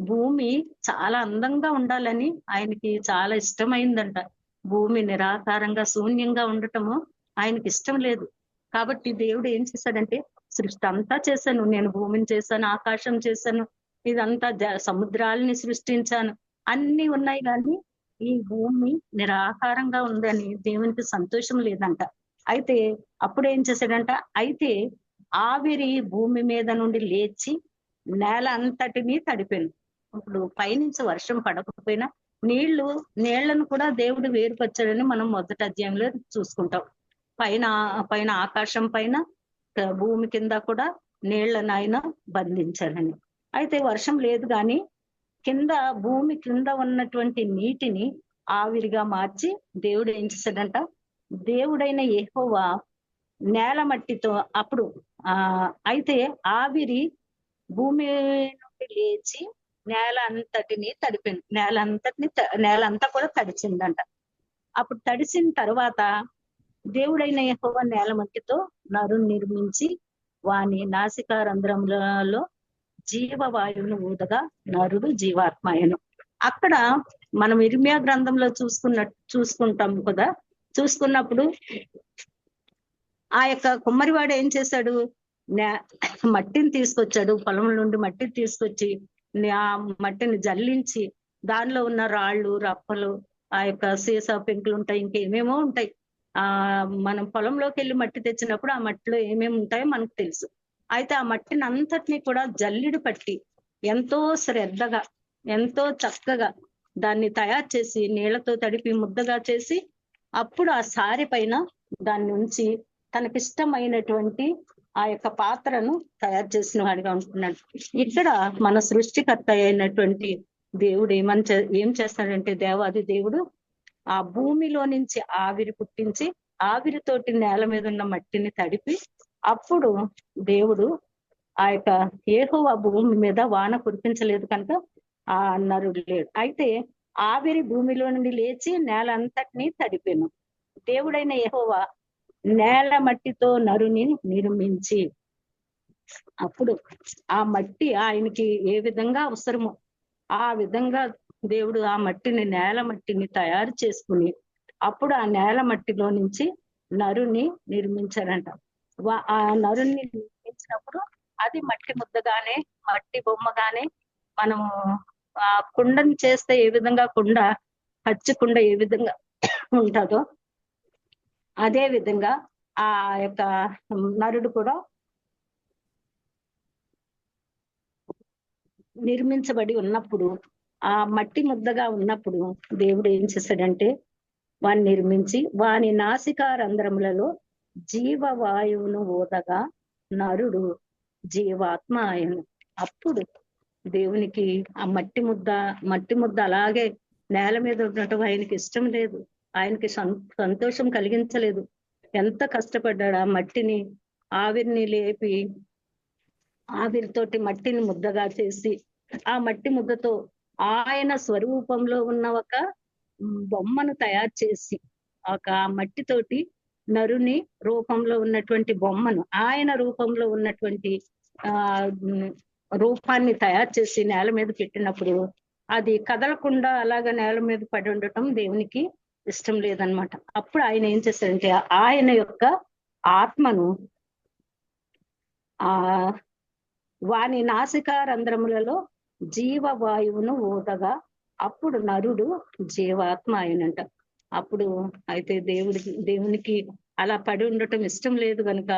భూమి చాలా అందంగా ఉండాలని ఆయనకి చాలా ఇష్టమైందంట. భూమి నిరాకారంగా శూన్యంగా ఉండటము ఆయనకి ఇష్టం లేదు. కాబట్టి దేవుడు ఏం చేశాడంటే సృష్టి అంతా చేశాను, నేను భూమిని చేశాను, ఆకాశం చేశాను, ఇదంతా సముద్రాలని సృష్టించాను, అన్ని ఉన్నాయి, కానీ ఈ భూమి నిరాకారంగా ఉందని దేవునికి సంతోషం లేదంట. అయితే అప్పుడు ఏం చేశాడంట, అయితే ఆవిరి భూమి మీద నుండి లేచి నేల అంతటినీ తడిపోయింది. ఇప్పుడు పైనుంచి వర్షం పడకపోయినా నీళ్లను కూడా దేవుడు వేరుపరచాడని మనం మొదటి అధ్యాయంలో చూసుకుంటాం. పైన పైన ఆకాశం పైన భూమి కింద కూడా నీళ్లను ఆయన బంధించాడని. అయితే వర్షం లేదు కానీ కింద భూమి కింద ఉన్నటువంటి నీటిని ఆవిరిగా మార్చి దేవుడు ఏం చేశాడంట, దేవుడైన యెహోవా నేల మట్టితో అప్పుడు అయితే ఆవిరి భూమి నుండి లేచి నేల అంతా కూడా తడిచిందంట. అప్పుడు తడిసిన తర్వాత దేవుడైన యెహోవా నేల మట్టితో నరుని నిర్మించి వాని నాసికా రంధ్రములలో జీవవాయువును ఊదగా నరుడు జీవాత్మయను. అక్కడ మనం ఇర్మియా గ్రంథంలో చూసుకుంటాం కదా. చూసుకున్నప్పుడు ఆ యొక్క కుమ్మరివాడు ఏం చేశాడు, మట్టిని తీసుకొచ్చాడు, పొలం నుండి మట్టిని తీసుకొచ్చి ఆ మట్టిని జల్లించి దానిలో ఉన్న రాళ్ళు రప్పలు ఆ యొక్క సీసా పెంకులు ఉంటాయి, ఇంకేమేమో ఉంటాయి. మనం పొలంలోకి వెళ్ళి మట్టి తెచ్చినప్పుడు ఆ మట్టిలో ఏమేమి ఉంటాయో మనకు తెలుసు. అయితే ఆ మట్టిని అంతటినీ కూడా జల్లిడి పట్టి ఎంతో శ్రద్ధగా ఎంతో చక్కగా దాన్ని తయారు చేసి నీళ్లతో తడిపి ముద్దగా చేసి అప్పుడు ఆ సారి పైన దాన్ని ఉంచి తనకిష్టమైనటువంటి ఆ యొక్క పాత్రను తయారు చేసిన వాడిగా ఉంటున్నాడు. ఇక్కడ మన సృష్టికర్త అయినటువంటి దేవుడు ఏం చేస్తాడంటే, దేవాది దేవుడు ఆ భూమిలో నుంచి ఆవిరి పుట్టించి ఆవిరితోటి నేల మీద ఉన్న మట్టిని తడిపి అప్పుడు దేవుడు ఆ యొక్క యెహోవా భూమి మీద వాన కురిపించలేదు కనుక ఆ నరుడు లేడు. అయితే ఆవిరి భూమిలో నుండి లేచి నేల అంతటినీ తడిపెను. దేవుడైన యెహోవా నేల మట్టితో నరుని నిర్మించి అప్పుడు ఆ మట్టి ఆయనకి ఏ విధంగా అవసరమో ఆ విధంగా దేవుడు ఆ నేల మట్టిని తయారు చేసుకుని అప్పుడు ఆ నేల మట్టిలో నుంచి నరుని నిర్మించారంట. ఆ నరుని నిర్మించినప్పుడు అది మట్టి ముద్దగానే మట్టి బొమ్మగానే మనము ఆ కుండని చేస్తే ఏ విధంగా పచ్చి కుండ ఏ విధంగా ఉంటుందో అదే విధంగా ఆ యొక్క నరుడు కూడా నిర్మించబడి ఉన్నప్పుడు ఆ మట్టి ముద్దగా ఉన్నప్పుడు దేవుడు ఏం చేశాడంటే వాణ్ణి నిర్మించి వాని నాసికా రంధ్రములలో జీవవాయువును ఊదగా నరుడు జీవాత్మ ఆయను. అప్పుడు దేవునికి ఆ మట్టి ముద్ద అలాగే నేల మీద ఉండటం ఆయనకి ఇష్టం లేదు, ఆయనకి సంతోషం కలిగించలేదు. ఎంత కష్టపడ్డాడు ఆ మట్టిని ఆవిరిని లేపి ఆవిరితోటి మట్టిని ముద్దగా చేసి ఆ మట్టి ముద్దతో ఆయన స్వరూపంలో ఉన్న ఒక బొమ్మను తయారు చేసి ఒక మట్టితోటి నరుని రూపంలో ఉన్నటువంటి బొమ్మను ఆయన రూపంలో ఉన్నటువంటి రూపాన్ని తయారు చేసి నేల మీద పెట్టినప్పుడు అది కదలకుండా అలాగ నేల మీద పడి ఉండటం దేవునికి ఇష్టం లేదనమాట. అప్పుడు ఆయన ఏం చేశారంటే ఆయన యొక్క ఆత్మను వాని నాసికా రంధ్రములలో జీవవాయువును ఊదగా అప్పుడు నరుడు జీవాత్మ ఆయనంట. అప్పుడు అయితే దేవునికి అలా పడి ఉండటం ఇష్టం లేదు కనుక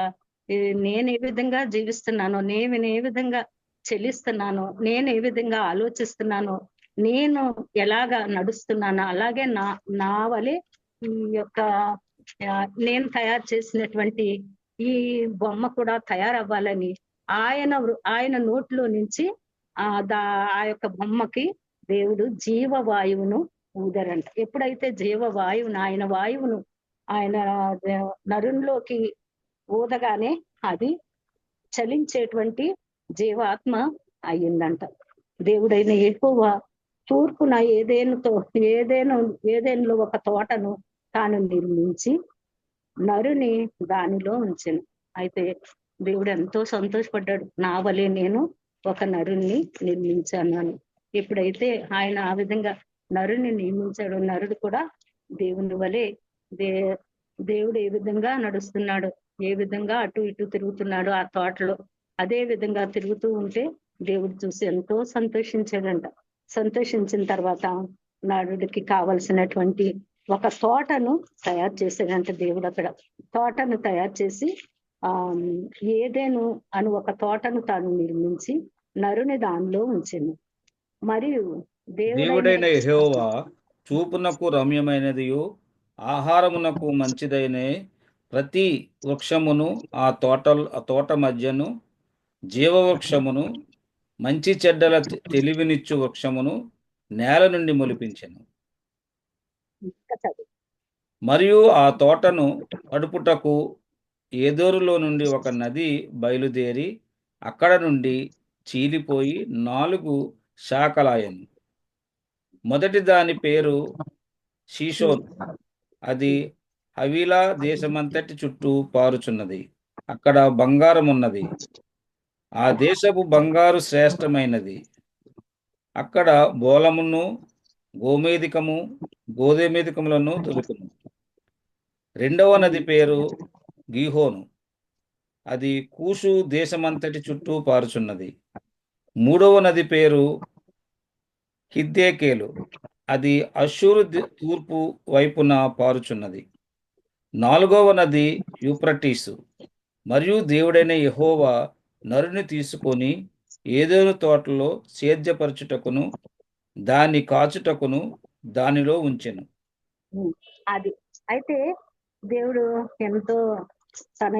నేను ఏ విధంగా జీవిస్తున్నానో, నేను ఏ విధంగా చెల్లిస్తున్నానో, నేను ఏ విధంగా ఆలోచిస్తున్నానో, నేను ఎలాగా నడుస్తున్నానో అలాగే నా వలె ఈ యొక్క నేను తయారు చేసినటువంటి ఈ బొమ్మ కూడా తయారవ్వాలని ఆయన నోట్లో నుంచి ఆ యొక్క బొమ్మకి దేవుడు జీవవాయువును ఊదరంట. ఎప్పుడైతే జీవవాయువును ఆయన వాయువును ఆయన నరునిలోకి ఊదగానే అది చలించేటువంటి జీవాత్మ అయ్యిందంట. దేవుడైన యెహోవా తూర్పున ఏదేనులో ఒక తోటను తాను నిర్మించి నరుని దానిలో ఉంచెను. అయితే దేవుడు ఎంతో సంతోషపడ్డాడు, నా వలె నేను ఒక నరుణ్ణి నిర్మించాను అని. ఎప్పుడైతే ఆయన ఆ విధంగా నరుని నియమించాడు, నరుడు కూడా దేవుని వలె దేవుడు ఏ విధంగా నడుస్తున్నాడు, ఏ విధంగా అటు ఇటు తిరుగుతున్నాడు ఆ తోటలో, అదే విధంగా తిరుగుతూ ఉంటే దేవుడు చూసి ఎంతో సంతోషించాడంట. సంతోషించిన తర్వాత నరుడికి కావలసినటువంటి ఒక తోటను తయారు చేశాడంట. దేవుడు అక్కడ తోటను తయారు చేసి ఏదేను అని ఒక తోటను తాను నిర్మించి నరుని దానిలో ఉంచెను. మరియు దేవుడైన యెహోవా చూపునకు రమ్యమైనదియు ఆహారమునకు మంచిదైన ప్రతి వృక్షమును ఆ తోట మధ్యను జీవవృక్షమును మంచి చెడ్డల తెలివినిచ్చు వృక్షమును నేల నుండి మొలిపించెను. మరియు ఆ తోటను తడుపుటకు ఏదోరులో నుండి ఒక నది బయలుదేరి అక్కడ నుండి చీలిపోయి 4 శాఖలాయను. మొదటి దాని పేరు షీషోన్. అది హవీలా దేశమంతటి చుట్టూ పారుచున్నది. అక్కడ బంగారం ఉన్నది. ఆ దేశపు బంగారు శ్రేష్టమైనది. అక్కడ బోలమును గోధుమేదికములను దొరుకును. రెండవ నది పేరు గీహోను. అది కూషు దేశమంతటి చుట్టూ పారుచున్నది. మూడవ నది పేరు హిద్దేకేలు. అది అష్షూరు తూర్పు వైపున పారుచున్నది. 4వ నది యూఫ్రటీసు. మరియు దేవుడైన యెహోవా నరుని తీసుకొని ఏదోను తోటలో సేద్యపరచుటకును దాన్ని కాచుటకును దానిలో ఉంచెను. అది అయితే దేవుడు ఎంతో తన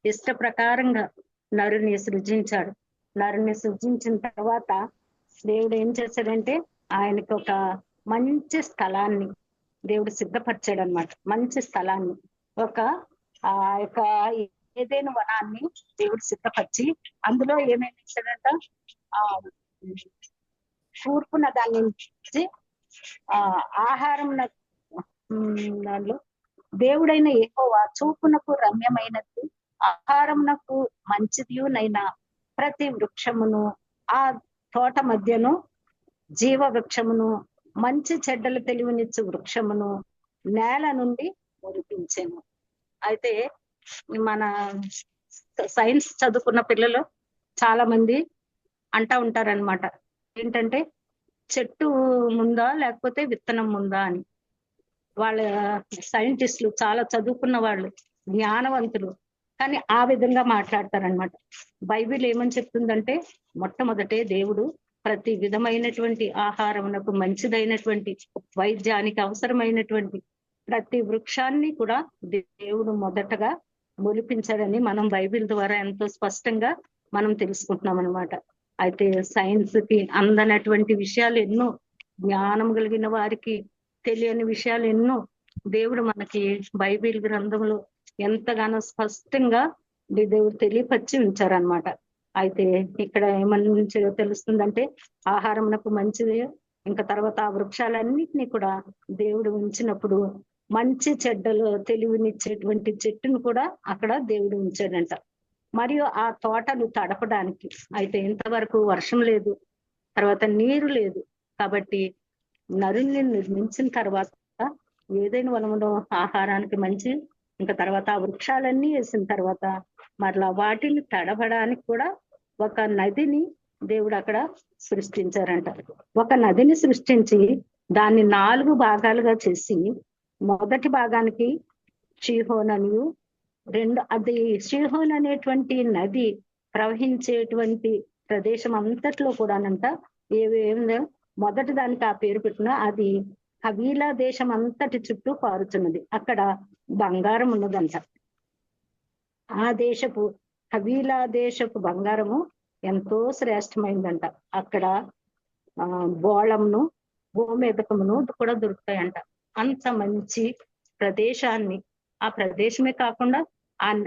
ఇష్ట ప్రకారంగా నరుని సృజించాడు. నరుని సృజించిన తర్వాత దేవుడు ఏం చేశాడంటే ఆయనకి ఒక మంచి స్థలాన్ని దేవుడు సిద్ధపరిచాడు అనమాట. మంచి స్థలాన్ని ఆ యొక్క ఏదైనా వనాన్ని దేవుడు సిద్ధపరిచి అందులో ఏమేమి ఇచ్చాడంట, తూర్పున దాని నుంచి ఆహారం దానిలో దేవుడైన యెహోవా చూపునకు రమ్యమైనది ఆహారమునకు మంచిదియునైన ప్రతి వృక్షమును ఆ తోట మధ్యను జీవ వృక్షమును మంచి చెడ్డలు తెలివినిచ్చు వృక్షమును నేల నుండి మురిపించెను. అయితే మన సైన్స్ చదువుకున్న పిల్లలు చాలా మంది అంటా ఉంటారనమాట, ఏంటంటే చెట్టు ముందా లేకపోతే విత్తనం ముందా అని. వాళ్ళ సైంటిస్టులు చాలా చదువుకున్న వాళ్ళు, జ్ఞానవంతులు, కానీ ఆ విధంగా మాట్లాడతారనమాట. బైబిల్ ఏమని చెప్తుందంటే మొట్టమొదటే దేవుడు ప్రతి విధమైనటువంటి ఆహారమునకు మంచిదైనటువంటి వైద్యానికి అవసరమైనటువంటి ప్రతి వృక్షాన్ని కూడా దేవుడు మొదటగా మొలిపించాడని మనం బైబిల్ ద్వారా ఎంతో స్పష్టంగా మనం తెలుసుకుంటున్నాం అనమాట. అయితే సైన్స్ కి అందనటువంటి విషయాలు ఎన్నో, జ్ఞానం కలిగిన వారికి తెలియని విషయాలు ఎన్నో దేవుడు మనకి బైబిల్ గ్రంథంలో ఎంతగానో స్పష్టంగా దేవుడు తెలియపరిచి ఉంచారనమాట. అయితే ఇక్కడ ఏమని తెలుస్తుందంటే ఆహారమునకు మంచిది, ఇంకా తర్వాత ఆ వృక్షాలన్నిటినీ కూడా దేవుడు ఉంచినప్పుడు మంచి చెడ్డలు తెలివినిచ్చేటువంటి చెట్టును కూడా అక్కడ దేవుడు ఉంచాడంట. మరియు ఆ తోటలు తడపడానికి, అయితే ఇంతవరకు వర్షం లేదు, తర్వాత నీరు లేదు, కాబట్టి నరుని నిర్మించిన తర్వాత ఏదైనా వనములో ఆహారానికి మంచి, ఇంకా తర్వాత ఆ వృక్షాలన్నీ వేసిన తర్వాత మరలా వాటిని తడపడానికి కూడా ఒక నదిని దేవుడు అక్కడ సృష్టించారంట. ఒక నదిని సృష్టించి దాన్ని 4 భాగాలుగా చేసి మొదటి భాగానికి షీహోన్ అని, అది షీహోన్ అనేటువంటి నది ప్రవహించేటువంటి ప్రదేశం అంతట్లో కూడానంట ఏమేమి మొదటి దానికి ఆ పేరు పెట్టినా అది హవీలా దేశం అంతటి చుట్టూ పారుతున్నది. అక్కడ బంగారం ఉన్నదంట. ఆ దేశపు హవీలా దేశపు బంగారము ఎంతో శ్రేష్టమైందంట. అక్కడ బోళమును గోమేదకమును కూడా దొరుకుతాయంట. అంత మంచి ప్రదేశాన్ని, ఆ ప్రదేశమే కాకుండా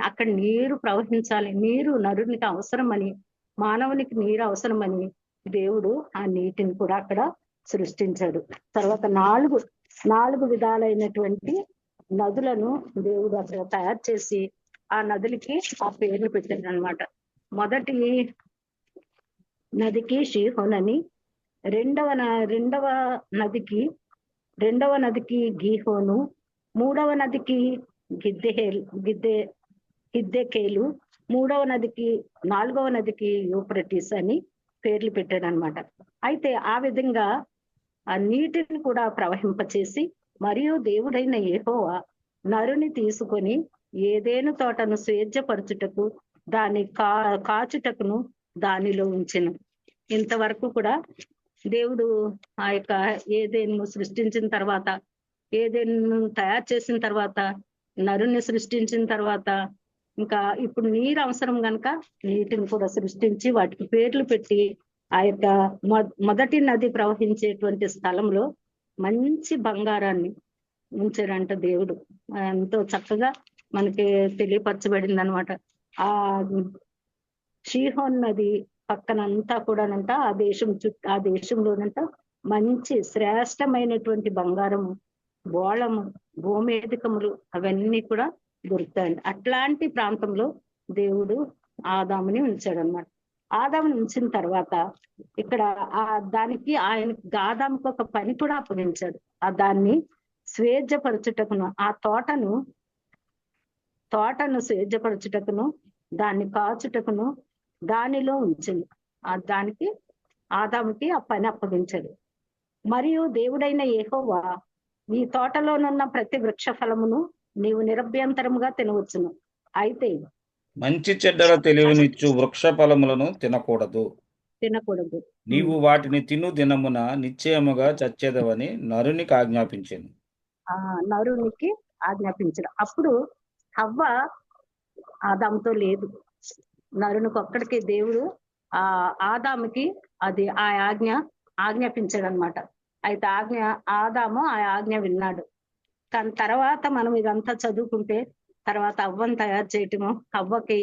అక్కడ నీరు ప్రవహించాలి, నీరు నరునికి అవసరమని, మానవునికి నీరు అవసరమని దేవుడు ఆ నీటిని కూడా అక్కడ సృష్టించాడు. తర్వాత 4 విధాలైనటువంటి నదులను దేవుడు అక్కడ తయారు చేసి ఆ నదులకి ఆ పేర్లు పెట్టాడు అనమాట. మొదటి నదికి షీహోన్ అని, రెండవ నదికి గీహోను, మూడవ నదికి హిద్దెకేలు, నాలుగవ నదికి యూఫ్రటీస్ అని పేర్లు పెట్టాడు అనమాట. అయితే ఆ విధంగా ఆ నీటిని కూడా ప్రవహింపచేసి, మరియు దేవుడైన యెహోవా నరుని తీసుకొని ఏదేను తోటను స్వేచ్ఛపరచుటకు దాన్ని కాచుటకును దానిలో ఉంచెను. ఇంతవరకు కూడా దేవుడు ఆ యొక్క ఏదైనా సృష్టించిన తర్వాత, ఏదైనా తయారు చేసిన తర్వాత, నరుని సృష్టించిన తర్వాత, ఇంకా ఇప్పుడు నీరు అవసరం గనక నీటిని కూడా సృష్టించి వాటికి పేర్లు పెట్టి ఆ యొక్క మొదటి నది ప్రవహించేటువంటి స్థలంలో మంచి బంగారాన్ని ఉంచారంట దేవుడు. ఎంతో చక్కగా మనకి తెలియపరచబడింది అనమాట. ఆ షీహోన్ నది పక్కనంతా కూడానంట ఆ దేశంలోనంట మంచి శ్రేష్టమైనటువంటి బంగారము, బోళము, గోమేధికములు అవన్నీ కూడా దొరుకుతాయండి. అట్లాంటి ప్రాంతంలో దేవుడు ఆదాముని ఉంచాడనమాట. ఆదాముని ఉంచిన తర్వాత ఇక్కడ దానికి ఆదాముకి ఒక పని కూడా అప్పగించాడు. దాన్ని స్వేచ్ఛపరచుటకును, ఆ తోటను స్వేచ్ఛపరచుటకును, దాన్ని కాచుటకును దానిలో ఉంచింది. దానికి ఆదాముకి ఆ పని అప్పగించాడు. మరియు దేవుడైన యెహోవా నీ తోటలోనున్న ప్రతి వృక్ష ఫలమును నీవు నిరభ్యంతరముగా తినవచ్చును, అయితే మంచి చెడ్డల తెలివినిచ్చు వృక్ష ఫలములను తినకూడదు. నీవు వాటిని తిను దినమున నిశ్చయముగా చచ్చేదవని నరునికి ఆజ్ఞాపించాను. నరునికి ఆజ్ఞాపించడం. అప్పుడు హవ్వ ఆదాముతో లేదు, నరునికి ఒక్కడికి దేవుడు ఆదాముకి అది ఆజ్ఞాపించాడు అనమాట. అయితే ఆదాము ఆ ఆజ్ఞ విన్నాడు. కానీ తర్వాత మనం ఇదంతా చదువుకుంటే తర్వాత అవ్వను తయారు చేయటము, అవ్వకి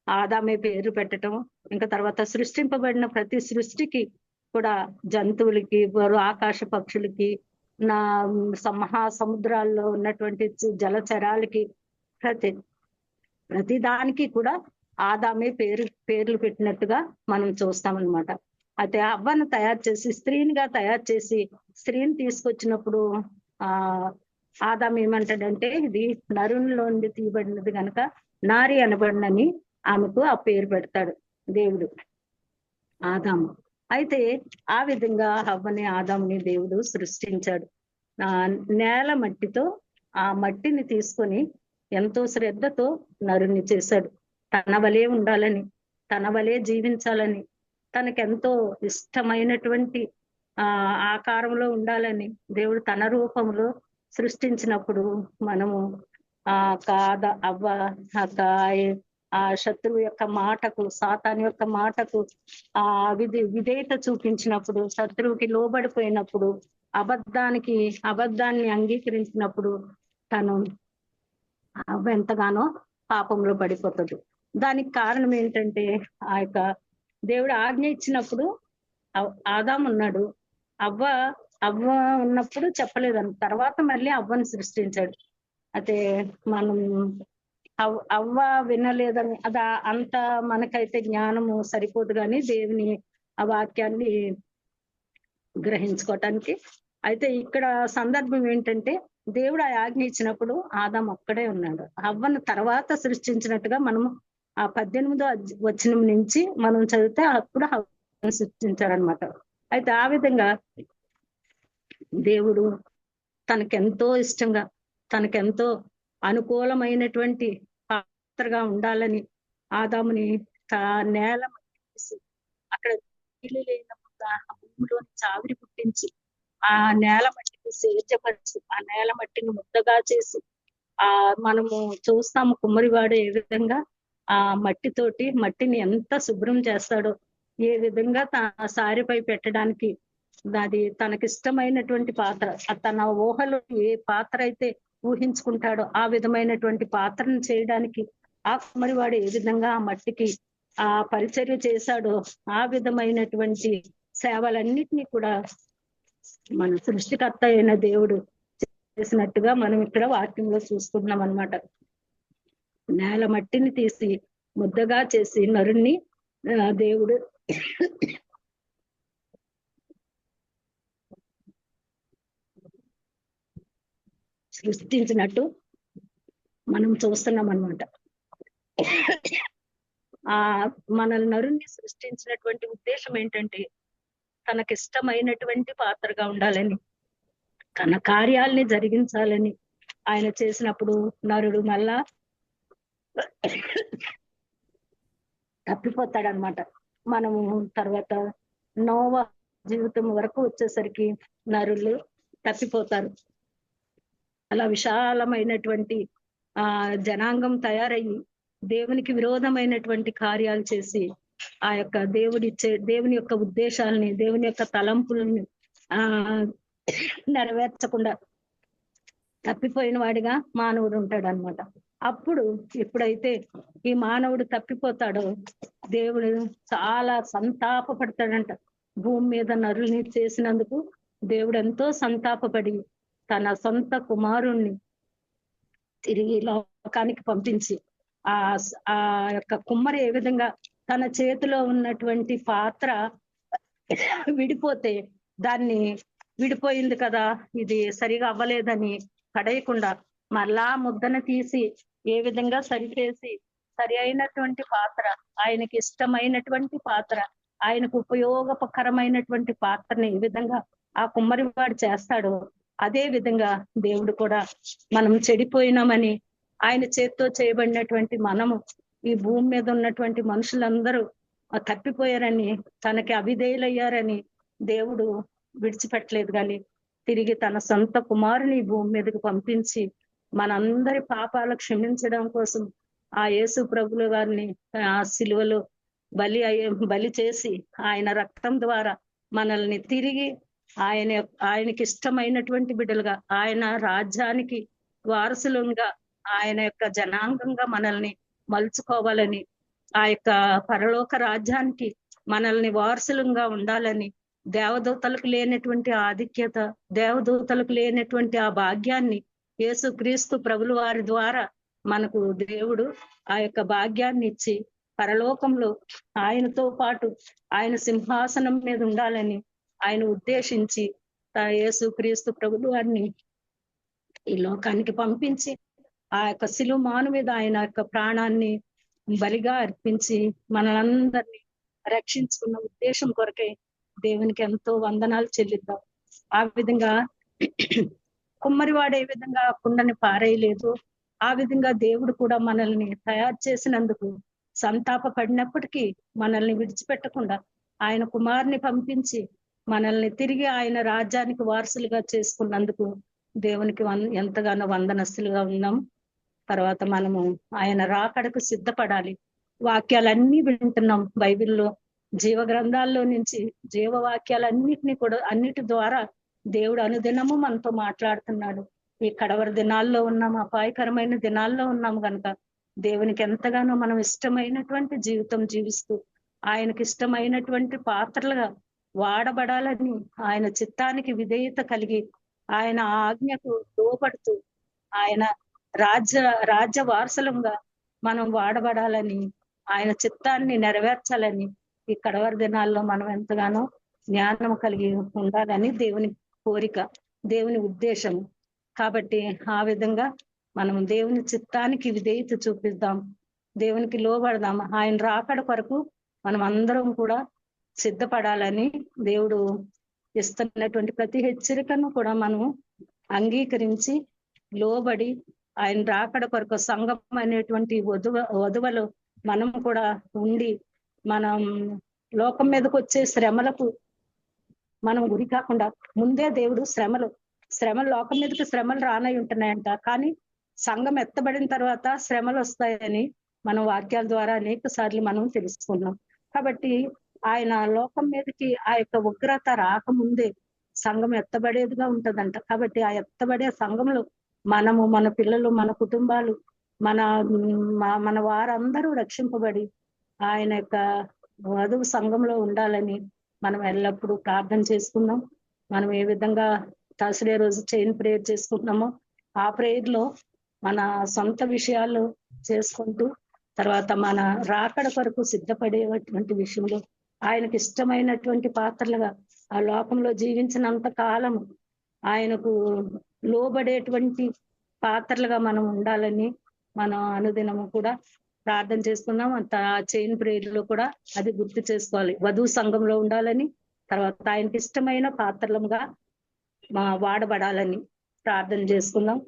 ఆదామే పేరు పెట్టటము, ఇంకా తర్వాత సృష్టింపబడిన ప్రతి సృష్టికి కూడా జంతువులకి, ఆకాశ పక్షులకి, సముద్రాల్లో ఉన్నటువంటి జలచరాలకి ప్రతి దానికి కూడా ఆదామే పేర్లు పెట్టినట్టుగా మనం చూస్తామన్నమాట. అయితే అవ్వను తయారు చేసి స్త్రీనిగా తయారు చేసి స్త్రీని తీసుకొచ్చినప్పుడు ఆదాం ఏమంటాడంటే, ఇది నరునిలోండి తీయబడినది కనుక నారి అనబడినని ఆమెకు ఆ పేరు పెడతాడు దేవుడు, ఆదాము. అయితే ఆ విధంగా హవ్వని ఆదాముని దేవుడు సృష్టించాడు. నేల మట్టితో ఆ మట్టిని తీసుకొని ఎంతో శ్రద్ధతో నరుని చేశాడు. తన వలే ఉండాలని, తన వలే జీవించాలని, తనకెంతో ఇష్టమైనటువంటి ఆకారంలో ఉండాలని దేవుడు తన రూపంలో సృష్టించినప్పుడు మనము అవ్వ ఆ శత్రువు యొక్క మాటకు, సాతాను యొక్క మాటకు విధేయత చూపించినప్పుడు, శత్రువుకి లోబడిపోయినప్పుడు, అబద్ధాన్ని అంగీకరించినప్పుడు తను అవ్వ ఎంతగానో పాపంలో పడిపోతుంది. దానికి కారణం ఏంటంటే ఆ యొక్క దేవుడు ఆజ్ఞ ఇచ్చినప్పుడు ఆదాము ఉన్నాడు, అవ్వ ఉన్నప్పుడు చెప్పలేదని, తర్వాత మళ్ళీ అవ్వను సృష్టించాడు. అయితే మనం అవ్వ వినలేదని అది అంత మనకైతే జ్ఞానము సరిపోదు కానీ దేవుని ఆ వాక్యాన్ని గ్రహించుకోవటానికి. అయితే ఇక్కడ సందర్భం ఏంటంటే దేవుడు ఆ ఆజ్ఞ ఇచ్చినప్పుడు ఆదాము ఒక్కడే ఉన్నాడు. అవ్వను తర్వాత సృష్టించినట్టుగా మనము ఆ 18వ వచనం నుంచి మనం చదివితే అప్పుడు హవ్వను సృష్టించారనమాట. అయితే ఆ విధంగా దేవుడు తనకెంతో ఇష్టంగా, తనకెంతో అనుకూలమైనటువంటి పాత్రగా ఉండాలని ఆదాముని నేల మట్టి అక్కడ నీళ్ళు లేనప్పుడు ఆ భూమిలోని చావిరి పుట్టించి ఆ నేల మట్టిని సేద్యపరిచి ఆ నేల మట్టిని ముద్దగా చేసి మనము చూస్తాము కుమ్మరివాడు ఏ విధంగా ఆ మట్టిని ఎంత శుభ్రం చేస్తాడో, ఏ విధంగా సారిపై పెట్టడానికి అది తనకిష్టమైనటువంటి పాత్ర, తన ఊహలో ఏ పాత్ర అయితే ఊహించుకుంటాడో ఆ విధమైనటువంటి పాత్రను చేయడానికి ఆ కుమ్మరివాడు ఏ విధంగా ఆ మట్టికి పరిచర్య చేశాడో ఆ విధమైనటువంటి సేవలన్నిటినీ కూడా మన సృష్టికర్త అయిన దేవుడు చేసినట్టుగా మనం ఇక్కడ వాక్యంలో చూసుకుంటున్నాం అన్నమాట. నేల మట్టిని తీసి ముద్దగా చేసి నరుణ్ణి దేవుడు సృష్టించినట్టు మనం చూస్తున్నాం అన్నమాట. మనల్ని నరుణ్ణి సృష్టించినటువంటి ఉద్దేశం ఏంటంటే తనకిష్టమైనటువంటి పాత్రగా ఉండాలని, తన కార్యాలని జరిగించాలని ఆయన చేసినప్పుడు నరుడు మళ్ళా తప్పిపోతాడనమాట. మనము తర్వాత నోవా జీవితం వరకు వచ్చేసరికి నరులు తప్పిపోతారు. అలా విశాలమైనటువంటి జనాంగం తయారయ్యి దేవునికి విరోధమైనటువంటి కార్యాలు చేసి ఆ యొక్క దేవుని యొక్క ఉద్దేశాలని, దేవుని యొక్క తలంపులని నెరవేర్చకుండా తప్పిపోయిన వాడిగా మానవుడు ఉంటాడు అనమాట. అప్పుడు ఎప్పుడైతే ఈ మానవుడు తప్పిపోతాడో దేవుడు చాలా సంతాపపడతాడంట. భూమి మీద నరుల్ని చేసినందుకు దేవుడు ఎంతో సంతాపపడి తన సొంత కుమారుణ్ణి తిరిగి లోకానికి పంపించి ఆ యొక్క కుమ్మరి ఏ విధంగా తన చేతిలో ఉన్నటువంటి పాత్ర విడిపోతే దాన్ని విడిపోయింది కదా, ఇది సరిగా అవ్వలేదని పడేయకుండా మళ్ళా ముద్దను తీసి ఏ విధంగా సరిచేసి సరి అయినటువంటి పాత్ర, ఆయనకి ఇష్టమైనటువంటి పాత్ర, ఆయనకు ఉపయోగకరమైనటువంటి పాత్రని ఏ విధంగా ఆ కుమ్మరి వాడు చేస్తాడో అదే విధంగా దేవుడు కూడా మనం చెడిపోయినామని, ఆయన చేత్తో చేయబడినటువంటి మనము ఈ భూమి మీద ఉన్నటువంటి మనుషులందరూ తప్పిపోయారని, తనకి అవిధేయులయ్యారని దేవుడు విడిచిపెట్టలేదు. కానీ తిరిగి తన సొంత కుమారుని భూమి మీదకి పంపించి మనందరి పాపాలు క్షమించడం కోసం ఆ యేసు ప్రభుల వారిని ఆ సిలువలో బలి చేసి ఆయన రక్తం ద్వారా మనల్ని తిరిగి ఆయనకి ఇష్టమైనటువంటి బిడ్డలుగా, ఆయన రాజ్యానికి వారసులుగా, ఆయన యొక్క జనాంగంగా మనల్ని మలుచుకోవాలని, ఆ యొక్క పరలోక రాజ్యానికి మనల్ని వారసులుగా ఉండాలని, దేవదూతలకు లేనటువంటి ఆధిక్యత, దేవదూతలకు లేనటువంటి ఆ భాగ్యాన్ని యేసుక్రీస్తు ప్రభుల వారి ద్వారా మనకు దేవుడు ఆ యొక్క భాగ్యాన్ని ఇచ్చి పరలోకంలో ఆయనతో పాటు ఆయన సింహాసనం మీద ఉండాలని ఆయన ఉద్దేశించి యేసుక్రీస్తు ప్రభుల వారిని ఈ లోకానికి పంపించి ఆ యొక్క సిలుమాను మీద ఆయన యొక్క ప్రాణాన్ని బలిగా అర్పించి మనందరినీ రక్షించుకున్న ఉద్దేశం కొరకే దేవునికి ఎంతో వందనాలు చెల్లిద్దాం. ఆ విధంగా కుమ్మరివాడు ఏ విధంగా కుండని పారేయలేదు, ఆ విధంగా దేవుడు కూడా మనల్ని తయారు చేసినందుకు సంతాప పడినప్పటికీ మనల్ని విడిచిపెట్టకుండా ఆయన కుమారుని పంపించి మనల్ని తిరిగి ఆయన రాజ్యానికి వారసులుగా చేసుకున్నందుకు దేవునికి ఎంతగానో వందనస్తులుగా ఉన్నాం. తర్వాత మనము ఆయన రాకడకు సిద్ధపడాలి. వాక్యాలన్నీ వింటున్నాం బైబిల్లో, జీవ గ్రంథాల్లో నుంచి అన్నిటి ద్వారా దేవుడు అనుదినము మనతో మాట్లాడుతున్నాడు. ఈ కడవరి దినాల్లో ఉన్నాం, అపాయకరమైన దినాల్లో ఉన్నాం కనుక దేవునికి ఎంతగానో మనం ఇష్టమైనటువంటి జీవితం జీవిస్తూ ఆయనకి ఇష్టమైనటువంటి పాత్రలుగా వాడబడాలని, ఆయన చిత్తానికి విధేయత కలిగి ఆయన ఆజ్ఞకు లోబడుతూ ఆయన రాజ్య వారసులంగా మనం వాడబడాలని, ఆయన చిత్తాన్ని నెరవేర్చాలని ఈ కడవరి దినాల్లో మనం ఎంతగానో జ్ఞానం కలిగి ఉండాలని దేవుని కోరిక, దేవుని ఉద్దేశం. కాబట్టి ఆ విధంగా మనం దేవుని చిత్తానికి విధేయత చూపిద్దాం, దేవునికి లోబడదాం. ఆయన రాకడ కొరకు మనం అందరం కూడా సిద్ధపడాలని దేవుడు ఇస్తున్నటువంటి ప్రతి హెచ్చరికను కూడా మనం అంగీకరించి లోబడి ఆయన రాకడ కొరకు సంఘం అనేటువంటి వధువలో మనం కూడా ఉండి మనం లోకం మీదకి వచ్చే శ్రమలకు మనం గురి కాకుండా ముందే దేవుడు శ్రమలు లోకం మీదకి శ్రమలు రానై ఉంటున్నాయంట, కానీ సంఘం ఎత్తబడిన తర్వాత శ్రమలు వస్తాయని మనం వాక్యాల ద్వారా అనేక సార్లు మనం తెలుసుకున్నాం. కాబట్టి ఆయన లోకం మీదకి ఆ యొక్క ఉగ్రత రాకముందే సంఘం ఎత్తబడేదిగా ఉంటదంట. కాబట్టి ఆ ఎత్తబడే సంఘంలో మనము, మన పిల్లలు, మన కుటుంబాలు, మన వారందరూ రక్షింపబడి ఆయన యొక్క వధువు సంఘంలో ఉండాలని మనం ఎల్లప్పుడూ ప్రార్థన చేసుకున్నాం. మనం ఏ విధంగా థర్స్డే రోజు చైన్ ప్రేయర్ చేసుకుంటున్నామో ఆ ప్రేయర్ లో మన సొంత విషయాలు చేసుకుంటూ తర్వాత మన రాకడ కొరకు సిద్ధపడేటువంటి విషయంలో ఆయనకు ఇష్టమైనటువంటి పాత్రలుగా ఆ లోకంలో జీవించినంత కాలము ఆయనకు లోబడేటువంటి పాత్రలుగా మనం ఉండాలని మనం అనుదినము కూడా ప్రార్థన చేసుకున్నాం. అంత చైన్ ప్రేయర్ లో కూడా అది గుర్తు చేసుకోవాలి. వధువు సంఘంలో ఉండాలని, తర్వాత ఆయనకి ఇష్టమైన పాత్రలుగా వాడబడాలని ప్రార్థన చేసుకుందాం.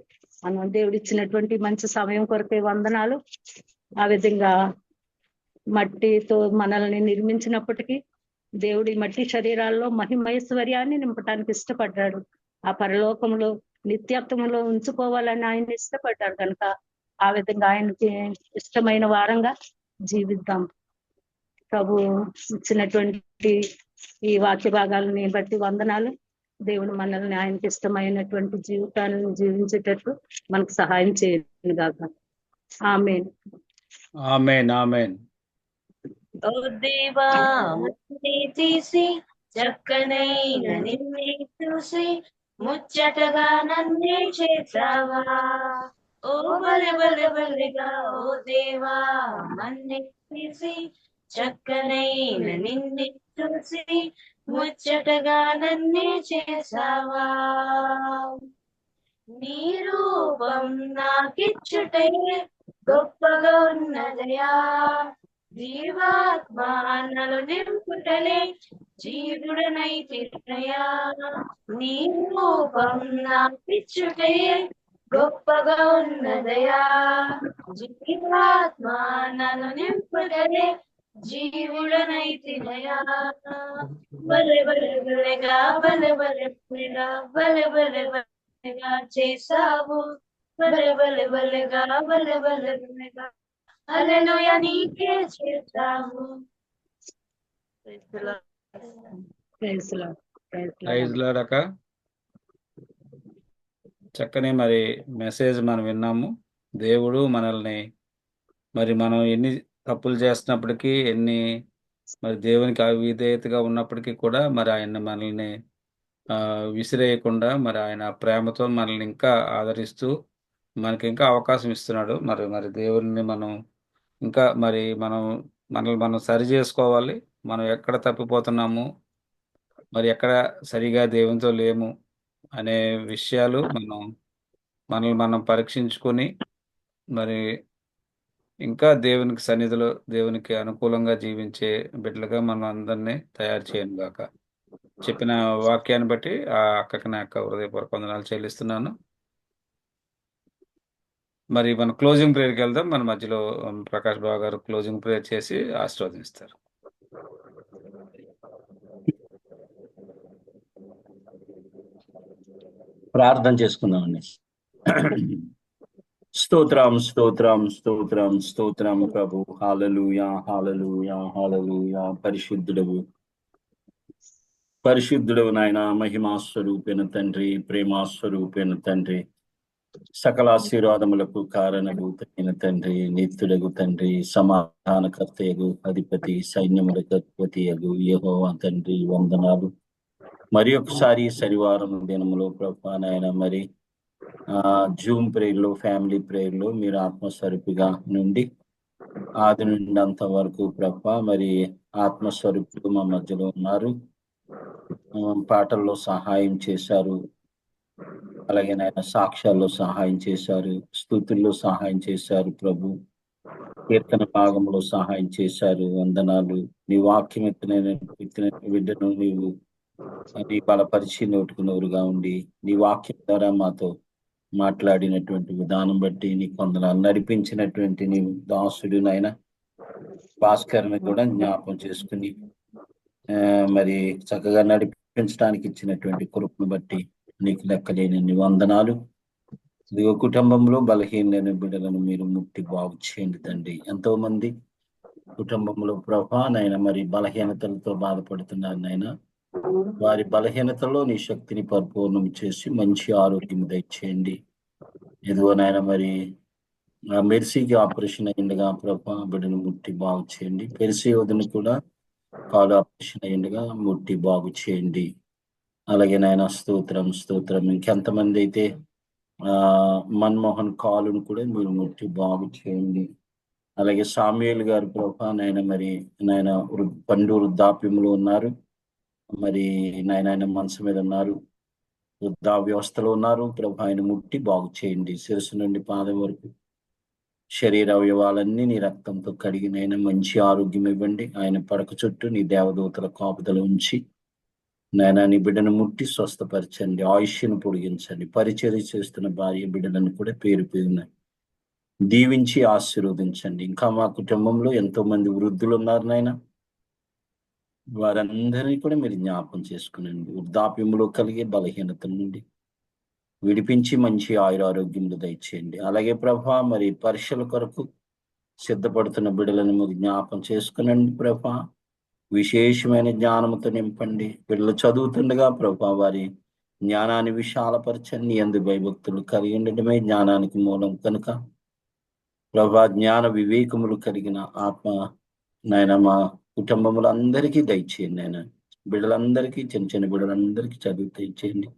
మనం దేవుడిచ్చినటువంటి మంచి సమయం కొరకే వందనాలు. ఆ విధంగా మట్టితో మనల్ని నిర్మించినప్పటికీ దేవుడి మట్టి శరీరాల్లో మహిమైశ్వర్యాన్ని నింపటానికి ఇష్టపడ్డాడు. ఆ పరలోకంలో నిత్యత్వంలో ఉంచుకోవాలని ఆయన ఇష్టపడ్డాడు కనుక ఆ విధంగా ఆయనకి ఇష్టమైన వారంగా జీవిద్దాం. ప్రభు ఇచ్చినటువంటి ఈ వాక్య భాగాలని బట్టి వందనాలు. దేవుడు మనల్ని ఆయనకి ఇష్టమైనటువంటి జీవితాన్ని జీవించేటట్టు మనకు సహాయం చేయండి గాక. ఆమేన్. ఆమేన్. ఆమేన్. ఓ దేవా మట్టిని తీసి చక్కనైన నిన్నే చూసి ముచ్చటగా నన్నే చేసావా. ఓ బలె బలె బలెగా ఓ దేవా మన్నే తీసి చక్కనైన నిన్నే చూసి ముచ్చటగా నన్నే చేసావా. నీ రూపం నాకిచ్చుటే గొప్పగా ఉన్నదయా. జీవాత్మ నన్ను నింపుటలే జీవుడనైతినయా. నీ రూపం నాకిచ్చుటే గొప్పగా ఉన్నదయా. జీవాత్మ నన్ను నింపుటలే జీవుడనైతినయా. బలె బలె బలెగా బలె బలె బలెగా బలె బలె బలెగా చేసావు. బలె బలె బలెగా బలె బలె బలెగా హల్లెలూయా నీకే చేస్తాము. Praise Lord. ప్రైజ్ లార్డ్ అక్క. చక్కని మరి మెసేజ్ మనం విన్నాము. దేవుడు మనల్ని మరి మనం ఎన్ని తప్పులు చేస్తున్నప్పటికీ, ఎన్ని మరి దేవునికి అవిధేయతగా ఉన్నప్పటికీ కూడా మరి ఆయన మనల్ని విసిరేయకుండా మరి ఆయన ప్రేమతో మనల్ని ఇంకా ఆదరిస్తూ మనకి ఇంకా అవకాశం ఇస్తున్నాడు. మరి దేవుడిని మనం ఇంకా మరి మనల్ని మనం సరి చేసుకోవాలి. మనం ఎక్కడ తప్పిపోతున్నాము, మరి ఎక్కడ సరిగా దేవునితో లేము అనే విషయాలు మనల్ని మనం పరీక్షించుకొని మరి ఇంకా దేవునికి సన్నిధిలో దేవునికి అనుకూలంగా జీవించే బిడ్డలుగా మనం అందరినీ తయారు చేయను గాక. చెప్పిన వాక్యాన్ని బట్టి ఆ అక్కకి నా యొక్క హృదయపూర్వక వందనాలు చెల్లిస్తున్నాను. మరి మన క్లోజింగ్ ప్రేయర్కి వెళ్దాం. మన మధ్యలో ప్రకాష్ బాబు గారు క్లోజింగ్ ప్రేయర్ చేసి ఆశీర్వదిస్తారు. ప్రార్థన చేసుకుందామండి. స్తోత్రం స్తోత్రం స్తోత్రం స్తోత్రం ప్రభు. హల్లెలూయా హల్లెలూయా హల్లెలూయా. పరిశుద్ధుడవు నాయన, మహిమాస్వరూపైన తండ్రి, ప్రేమాస్వరూపైన తండ్రి, సకల ఆశీర్వాదములకు కారణభూతమైన తండ్రి, నిత్యుడగు తండ్రి, సమాధానకర్తయగు అధిపతి, సైన్యములకు అధిపతి యగు యెహోవా తండ్రి వందనాలు. మరి ఒకసారి శనివారం దినములో ప్రభా నాయన మరి జూమ్ ప్రేయర్లో, ఫ్యామిలీ ప్రేయర్లో మీరు ఆత్మస్వరూపిగా నుండి ఆది నుండి అంత వరకు ప్రభా మరి ఆత్మస్వరూపులు మా మధ్యలో ఉన్నారు. పాటల్లో సహాయం చేశారు, అలాగే నాయన సాక్ష్యాల్లో సహాయం చేశారు, స్తుతుల్లో సహాయం చేశారు ప్రభు, కీర్తన భాగంలో సహాయం చేశారు. వందనాలు. నీ వాక్యం ఎత్తిన బిడ్డను నీవు నీ బలపరిచి నోటుకున్నవరుగా ఉండి నీ వాక్యం ద్వారా మాతో మాట్లాడినటువంటి విధానం బట్టి నీకు వందనాలు. నడిపించినటువంటి నీ దాసుడు నాయన భాస్కర్ని కూడా జ్ఞాపకం చేసుకుని మరి చక్కగా నడిపించడానికి ఇచ్చినటువంటి కృపను బట్టి నీకు లెక్కలేని వందనాలు. ఇదిగో కుటుంబంలో బలహీనమైన బిడ్డలను మీరు ముట్టి బాగు చేయండి తండ్రి. ఎంతో మంది కుటుంబంలో ప్రభా నాయన మరి బలహీనతలతో బాధపడుతున్నారు నాయన. వారి బలహీనతలో నీ శక్తిని పరిపూర్ణం చేసి మంచి ఆరోగ్యం దయచేయండి. ఎదుగో నాయన మరి మెర్సీకి ఆపరేషన్ అయ్యిండగా ప్రభా బిడ్డను ముట్టి బాగు చేయండి. పెరిసి వదిన కూడా కాలు ఆపరేషన్ అయ్యిండగా ముట్టి బాగు చేయండి. అలాగే నాయన స్తోత్రం స్తోత్రం. ఇంకెంతమంది అయితే మన్మోహన్ కాలును కూడా మీరు ముట్టి బాగు చేయండి. అలాగే సామ్యుయేల్ గారు ప్రభా నాయన మరి నాయన పండు వృద్ధాప్యంలో ఉన్నారు, మరి నాయన మనసు మీద ఉన్నారు, వృద్ధా వ్యవస్థలో ఉన్నారు ప్రభా. ఆయన ముట్టి బాగు చేయండి. శిరస్సు నుండి పాదం వరకు శరీర అవయవాలన్నీ నీ రక్తంతో కడిగినైనా మంచి ఆరోగ్యం ఇవ్వండి. ఆయన పడక చుట్టూ నీ దేవదూతల కాపుదల ఉంచి నాయన నీ బిడ్డను ముట్టి స్వస్థపరచండి, ఆయుష్ను పొడిగించండి. పరిచర్య చేస్తున్న భార్య బిడ్డలను కూడా పేరు పేరున దీవించి ఆశీర్వదించండి. ఇంకా మా కుటుంబంలో ఎంతో మంది వృద్ధులు ఉన్నారు నాయన. వారందరినీ కూడా మీరు జ్ఞాపం చేసుకునండి. వృద్ధాప్యంలో కలిగే బలహీనత నుండి విడిపించి మంచి ఆయురారోగ్యములు దయచేయండి. అలాగే ప్రభా మరి పరీక్షల కొరకు సిద్ధపడుతున్న బిడ్డలను మీరు జ్ఞాపం చేసుకునండి ప్రభా. విశేషమైన జ్ఞానముతో నింపండి. బిడ్డలు చదువుతుండగా ప్రభా వారి జ్ఞానాన్ని విశాలపరచండి. యందు భయభక్తులు కలిగి ఉండటమే జ్ఞానానికి మూలం కనుక ప్రభా జ్ఞాన వివేకములు కలిగిన ఆత్మ నాయన మా కుటుంబములందరికీ దయచేయండి. నాయన బిడ్డలందరికీ చిన్న చిన్న బిడ్డలందరికీ చదువు తెచ్చేయండి.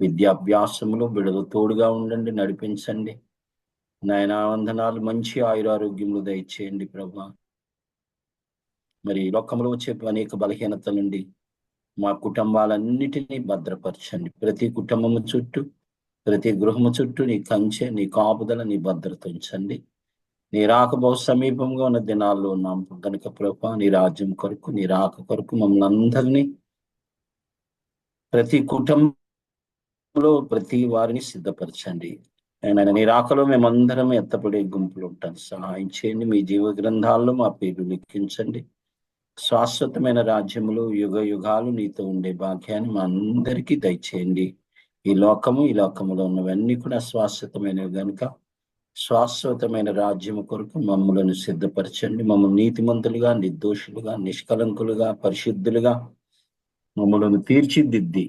విద్యాభ్యాసములో బిడ్డలు తోడుగా ఉండండి, నడిపించండి. నాయన వందనాలు. మంచి ఆయురారోగ్యములు దయచేయండి ప్రభా. మరి లోకంలో వచ్చే అనేక బలహీనతల నుండి మా కుటుంబాలన్నిటినీ భద్రపరచండి. ప్రతి కుటుంబము చుట్టూ, ప్రతి గృహము చుట్టూ నీ కంచె, నీ కాపుదల, నీ భద్రత ఉంచండి. నీ రాక బహు సమీపంగా ఉన్న దినాల్లో ఉన్నాం కనుక ప్రభా నీ రాజ్యం కొరకు, నీ రాక కొరకు మమ్మల్ని అందరినీ, ప్రతి కుటుంబంలో ప్రతి వారిని సిద్ధపరచండి. ఆయన నీ రాకలో మేమందరం ఎత్తపడే గుంపులు ఉంటాం. సహాయం చేయండి. మీ జీవ గ్రంథాల్లో మా పేరు లిఖించండి. శాశ్వతమైన రాజ్యములు యుగ యుగాలు నీతో ఉండే భాగ్యాన్ని మా అందరికీ దయచేయండి. ఈ లోకములో ఉన్నవన్నీ కూడా శాశ్వతమైనవి కనుక శాశ్వతమైన రాజ్యము కొరకు మమ్మలను సిద్ధపరచండి. మమ్మల్ని నీతిమంతులుగా, నిర్దోషులుగా, నిష్కలంకులుగా, పరిశుద్ధులుగా మమ్మలను తీర్చిదిద్ది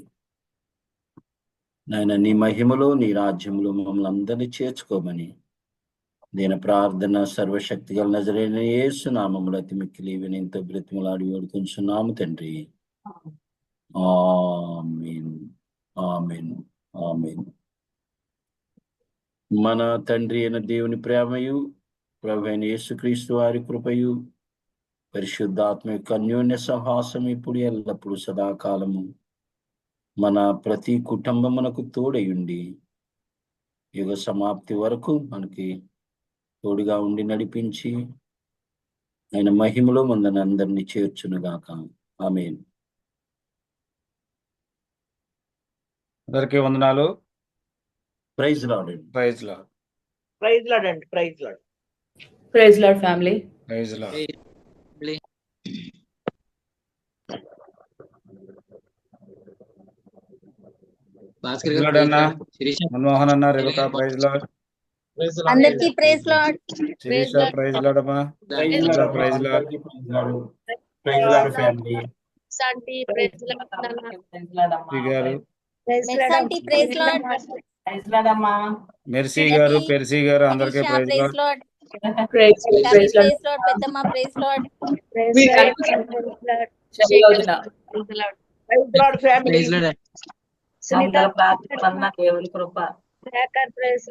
నాయన నీ మహిమలో, నీ రాజ్యంలో మమ్మల్ని అందరినీ చేర్చుకోమని దీని ప్రార్థన సర్వశక్తి గల నజరైన యేసు నామములో అతి మిక్కిలి వినయంతో బ్రతిమలాడి వేడుకొంచున్నాము తండ్రి. ఆమేన్, ఆమేన్, ఆమేన్. మన తండ్రి అయిన దేవుని ప్రేమయు, ప్రభువైన యేసుక్రీస్తు వారి కృపయు, పరిశుద్ధాత్మ యొక్క అన్యోన్య సహవాసం ఇప్పుడు ఎల్లప్పుడు సదాకాలము మన ప్రతి కుటుంబమునకు తోడయుండి యుగ సమాప్తి వరకు మనకి తోడుగా ఉండి నడిపించి ఆయన మహిమలో మందనందరినీ చేర్చునుగాక. ఆమేన్. అందరికీ వందనాలు. Praise Lord. Praise Lord. Praise Lord అండి. Praise Lord. Praise lord family. Praise Lord. Bhaskar praise గారు లార్డ్ అన్న. శిరీష మన్మోహన్ అన్న, రేవకా ప్రైజ్ లార్డ్. అందరికీ praise Lord. Sirisha praise Lord అమ్మా. Praise Pooja Lord. Praise Lord. Praise lord family. Praise Lord అమ్మా. శ్రీ గారు, మెస్సంటి praise Lord. Praise Lord అమ్మా. మెర్సీ గారు, పెర్సీ గారు అందరికీ Anisha praise praise Lord. Lord. Praise Kavi praise Lord. Praise lord. పెద్దమ్మ praise lord. Shashivadana. Praise lord family. Praise lord. అందరూ ప్రార్థన దేవుని కృప. ప్రైజ్